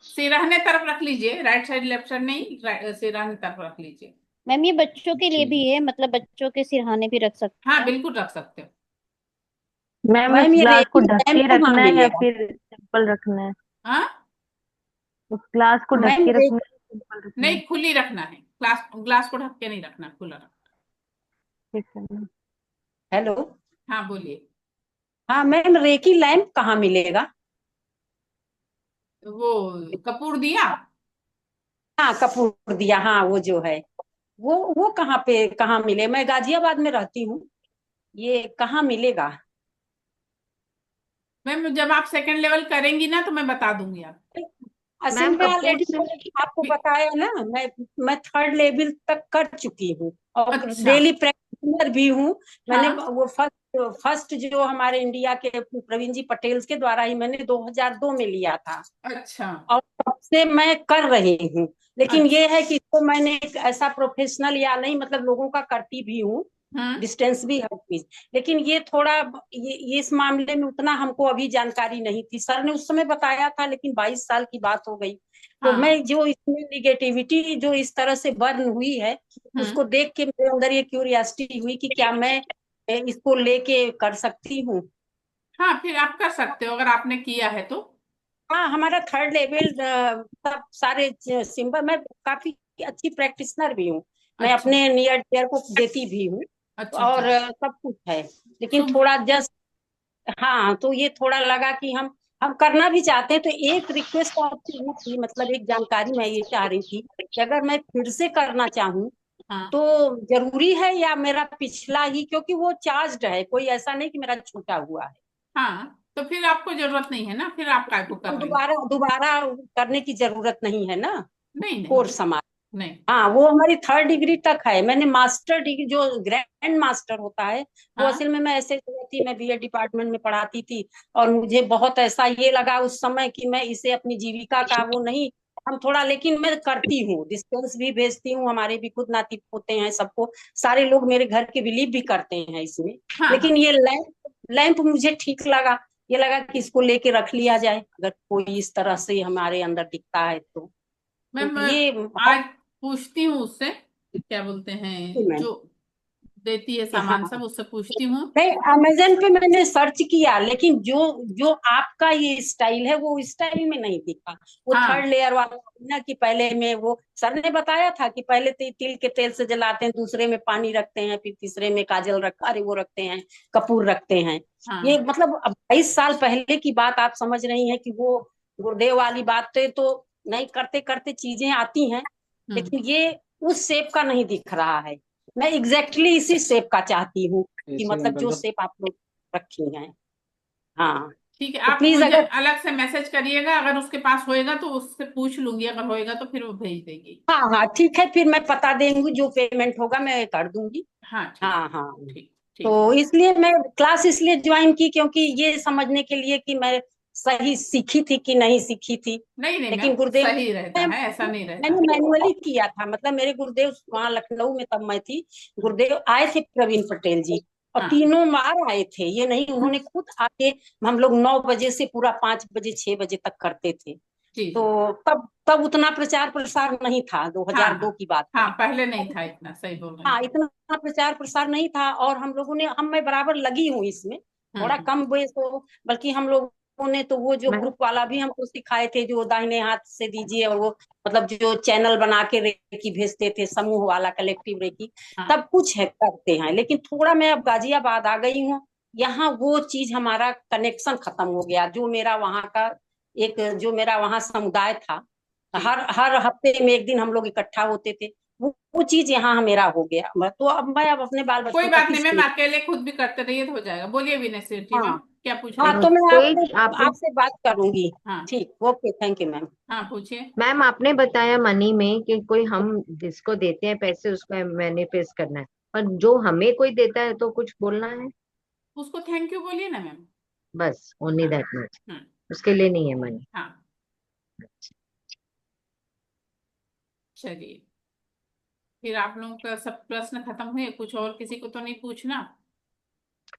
सिरहाने तरफ रख लीजिए, राइट साइड लेफ्ट साइड नहीं, सिरहाने तरफ रख लीजिए। मैम ये बच्चों के लिए ठीक। भी है, मतलब बच्चों के सिरहाने भी रख सकते हाँ हैं। बिल्कुल रख सकते हो। मैम उस मैम ये ग्लास को रेकी ढक लैम्प के कहाँ रखना है या मिलेगा? फिर सिंपल रखना है? हाँ, उस ग्लास को ढक मैम के रखना है, सिंपल रखना है? नहीं खुली रखना है, ग्लास ग्लास को ढक के नहीं रखना, खुला रखना। ठीक है मैम। हेलो। हाँ बोलिए। हाँ मैम, रेकी लैम्प कहाँ मिलेगा? वो कपूर दिया। हाँ कपूर दिया, हाँ वो जो है, वो कहाँ मिले? मैं गाजियाबाद में रहती हूँ, ये कहाँ मिलेगा? मैम जब आप सेकंड लेवल करेंगी ना तो मैं बता दूंगी आप। असल मैम में कपूर ऑलरेडी से आपको बताया ना, मैं थर्ड लेवल तक कर चुकी हूँ और अच्छा। डेली प्रैक्टिशनर भी हूँ। मैंने हाँ। वो फर्स्ट जो हमारे इंडिया के प्रवीण जी पटेल के द्वारा ही मैंने 2002 में लिया था, अच्छा। और तब से मैं कर रही हूँ। लेकिन अच्छा। ये है कि इसको मैंने एक ऐसा प्रोफेशनल या नहीं, मतलब लोगों का करती भी हूँ, हम्म। डिस्टेंस भी हर चीज। लेकिन ये थोड़ा, ये इस मामले में उतना हमको अभी जानकारी नहीं थी। सर ने उस समय बताया था, लेकिन 22 साल की बात हो गई। तो हाँ। मैं जो इसमें निगेटिविटी जो इस तरह से बर्न हुई है, हम्म। उसको देख के मेरे अंदर ये क्यूरियोसिटी हुई कि क्या मैं इसको लेके कर सकती हूँ। हाँ फिर आप कर सकते हो अगर आपने किया है तो। हाँ हमारा थर्ड लेवल सब सारे सिंबल, मैं काफी अच्छी प्रैक्टिशनर भी हूँ। मैं अच्छा। अपने नियर डियर को देती भी हूँ, अच्छा। और अच्छा। सब कुछ है। लेकिन शुभ। थोड़ा जस्ट, हाँ तो ये थोड़ा लगा कि हम करना भी चाहते हैं। तो एक रिक्वेस्ट आपसे ये थी, मतलब एक जानकारी मैं ये चाह रही थी कि अगर मैं फिर से करना चाहूँ हाँ। तो जरूरी है, या मेरा पिछला ही, क्योंकि वो चार्ज है, कोई ऐसा नहीं कि मेरा छूटा हुआ है। हाँ तो फिर आपको जरूरत नहीं है ना, फिर आप काय को कर तो रही हैं? दोबारा दोबारा करने की जरूरत नहीं है ना, नहीं नहीं कोर्स हमारा। नहीं। हाँ वो हमारी थर्ड डिग्री तक है। मैंने मास्टर डिग्री, जो ग्रैंड मास्टर होता है, वो हाँ। असल में मैं ऐसे थी, मैं बीएड डिपार्टमेंट में पढ़ाती थी, और मुझे बहुत ऐसा ये लगा उस समय कि मैं इसे अपनी जीविका का वो नहीं, हम थोड़ा, लेकिन मैं करती हूँ, डिस्टेंस भी भेजती हूँ, हमारे भी खुद नाती पोते हैं, सबको, सारे लोग मेरे घर के बिलीव भी करते हैं इसमें। हाँ। लेकिन हाँ ये लैंप मुझे ठीक लगा, ये लगा कि इसको लेके रख लिया जाए, अगर कोई इस तरह से हमारे अंदर दिखता है तो मैम ये आज पूछती हूँ उससे, क्या बोलते हैं मैम। जो देती है सामान हाँ सब, उससे पूछती हूँ। नहीं, अमेजन पे मैंने सर्च किया, लेकिन जो जो आपका ये स्टाइल है वो स्टाइल में नहीं दिखा। वो थर्ड हाँ। लेयर वाला ना, कि पहले में वो सर ने बताया था कि पहले तिल के तेल से जलाते हैं, दूसरे में पानी रखते हैं, फिर तीसरे में काजल रख, अरे वो रखते हैं, कपूर रखते हैं। ये हाँ। मतलब अब 22 साल पहले की बात आप समझ रही हैं कि वो गुरुदेव वाली बातें तो नहीं, करते करते चीजें आती हैं। हम्म। लेकिन ये उस शेप का नहीं दिख रहा है। मैं एग्जैक्टली इसी शेप का चाहती हूँ, कि इसी में मतलब कर जो दो। शेप आप लोग रखी हैं। हाँ ठीक है, तो आप प्लीज मुझे अगर, अलग से मैसेज करिएगा, अगर उसके पास होएगा तो उससे पूछ लूंगी, अगर होएगा तो फिर वो भेज देगी। हाँ हाँ ठीक है, फिर मैं पता देंगी, जो पेमेंट होगा मैं कर दूंगी। हाँ ठीक है। हाँ हाँ। ठीक। ठीक है। तो इसलिए मैं क्लास इसलिए ज्वाइन की, क्योंकि ये समझने के लिए कि मैं सही सीखी थी कि नहीं सीखी थी। नहीं नहीं लेकिन मैम, गुरुदेव, सही रहता मैं, है, ऐसा नहीं रहता मैंने है। मैनुअली किया था, मतलब मेरे गुरुदेव वहाँ लखनऊ में तब मैं थी, गुरुदेव आए थे प्रवीण पटेल जी, और हाँ। तीनों बार आए थे, ये नहीं, उन्होंने खुद आके, हम लोग 9 बजे से पूरा 5 बजे 6 बजे तक करते थे। जी तो जी। तब तब उतना प्रचार प्रसार नहीं था, हाँ 2002 हाँ। की बात है। हाँ पहले नहीं था इतना, सही बोल रहे हाँ हैं। इतना प्रचार प्रसार नहीं था, और हम लोगों ने, मैं बराबर लगी हूँ इसमें, थोड़ा हम्म। कम वयस हो, बल्कि हम लोगों ने तो वो जो मैम ग्रुप वाला भी हमको सिखाए थे, जो दाहिने हाथ से दीजिए, और वो मतलब जो चैनल बना के रेकी भेजते थे, समूह वाला कलेक्टिव रेकी, हाँ। सब कुछ है, करते हैं। लेकिन थोड़ा मैं अब गाजियाबाद आ गई हूँ, यहाँ वो चीज, हमारा कनेक्शन खत्म हो गया, जो मेरा वहाँ का एक, जो मेरा वहाँ समुदाय था, जी। हर हर हफ्ते में एक दिन हम लोग इकट्ठा होते थे, वो चीज यहाँ मेरा हो गया। तो अब मैं अब अपने बाल कोई बच्चों का बात नहीं किस मैम, लिए। अकेले खुद भी करते रहिए तो हो जाएगा। बोलिए विनय सेठी हाँ मैम, क्या पूछ रही हाँ, थी? तो मैं कोई आपको, आपने आपसे बात करूंगी। हाँ। ठीक, ओके, थैंक यू मैम। हाँ पूछिए। मैम आपने बताया मनी में कि कोई हम जिसको देते हैं पैसे उसको मैनिफेस्ट करना है, पर जो हमें कोई देता है तो कुछ बोलना है? उसको थैंक यू बोलिए ना मैम। बस ओनली हाँ। दैट मच, हम्म। उसके लिए नहीं है मनी। हाँ चलिए। फिर आप लोगों का सब प्रश्न खत्म हुए? कुछ और किसी को तो नहीं पूछना?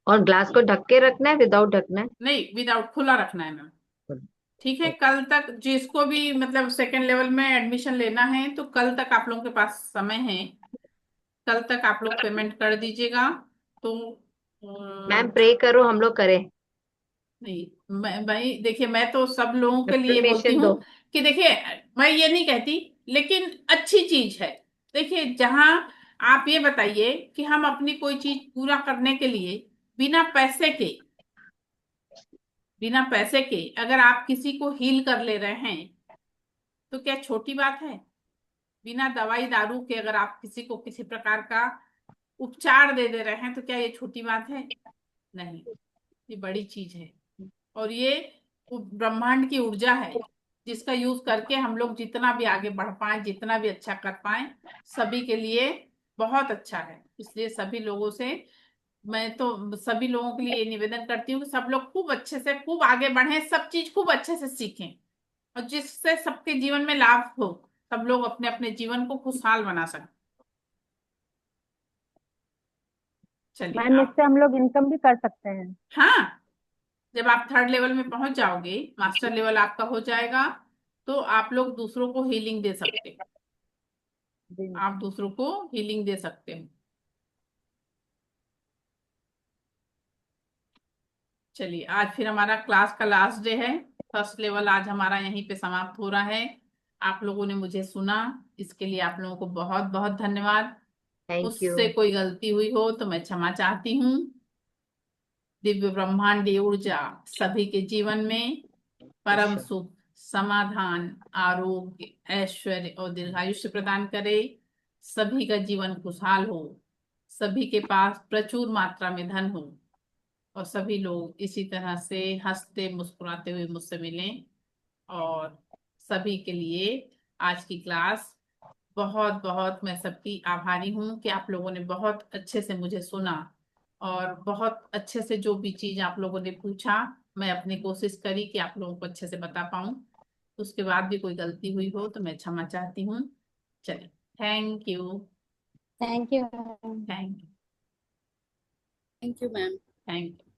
और ग्लास को ढक के रखना है, विदाउट ढकना है? नहीं, विदाउट, खुला रखना है मैम। ठीक है, ओके। कल तक जिसको भी मतलब सेकेंड लेवल में एडमिशन लेना है तो कल तक आप लोगों के पास समय है। कल तक आप लोग पेमेंट कर दीजिएगा। तो मैम प्रे करो हम लोग करें। नहीं, मैं भाई देखिए, मैं तो सब लोगों के लिए बोलती इंफॉर्मेशन हूँ दो। कि देखिए, मैं ये नहीं कहती, लेकिन अच्छी चीज है। देखिए, जहां आप ये बताइए कि हम अपनी कोई चीज पूरा करने के लिए बिना पैसे के, बिना पैसे के अगर आप किसी को हील कर ले रहे हैं तो क्या छोटी बात है? बिना दवाई दारू के अगर आप किसी को किसी प्रकार का उपचार दे रहे हैं तो क्या ये छोटी बात है? नहीं, ये बड़ी चीज है। और ये ब्रह्मांड की ऊर्जा है जिसका यूज करके हम लोग जितना भी आगे बढ़ पाए, जितना भी अच्छा कर पाए, सभी के लिए बहुत अच्छा है। इसलिए सभी लोगों से, मैं तो सभी लोगों के लिए ये निवेदन करती हूँ कि सब लोग खूब अच्छे से खूब आगे बढ़ें, सब चीज खूब अच्छे से सीखें और जिससे सबके जीवन में लाभ हो, सब लोग अपने अपने जीवन को खुशहाल बना सकें। चलिए मैम आप, इससे हम लोग इनकम भी कर सकते हैं? हाँ, जब आप थर्ड लेवल में पहुंच जाओगे, मास्टर लेवल आपका हो जाएगा, तो आप लोग दूसरों को हीलिंग दे सकते हो। जी। आप दूसरों को हीलिंग दे सकते हो। चलिए, आज फिर हमारा क्लास का लास्ट डे है। फर्स्ट लेवल आज हमारा यहीं पे समाप्त हो रहा है। आप लोगों ने मुझे सुना, इसके लिए आप लोगों को बहुत बहुत धन्यवाद। Thank you. मुझसे कोई गलती हुई हो तो मैं क्षमा चाहती हूँ। दिव्य ब्रह्मांडीय ऊर्जा सभी के जीवन में परम अच्छा। सुख, समाधान, आरोग्य, ऐश्वर्य और दीर्घायुष्य प्रदान करे। सभी का जीवन खुशहाल हो, सभी के पास प्रचुर मात्रा में धन हो और सभी लोग इसी तरह से हंसते मुस्कुराते हुए मुझसे मिलें। और सभी के लिए आज की क्लास, बहुत बहुत मैं सबकी आभारी हूँ कि आप लोगों ने बहुत अच्छे से मुझे सुना और बहुत अच्छे से जो भी चीज आप लोगों ने पूछा, मैं अपनी कोशिश करी कि आप लोगों को अच्छे से बता पाऊँ। उसके बाद भी कोई गलती हुई हो तो मैं क्षमा चाहती हूँ। चलिए, thank you. Thank you. Thank you. Thank you ma'am. Thank you.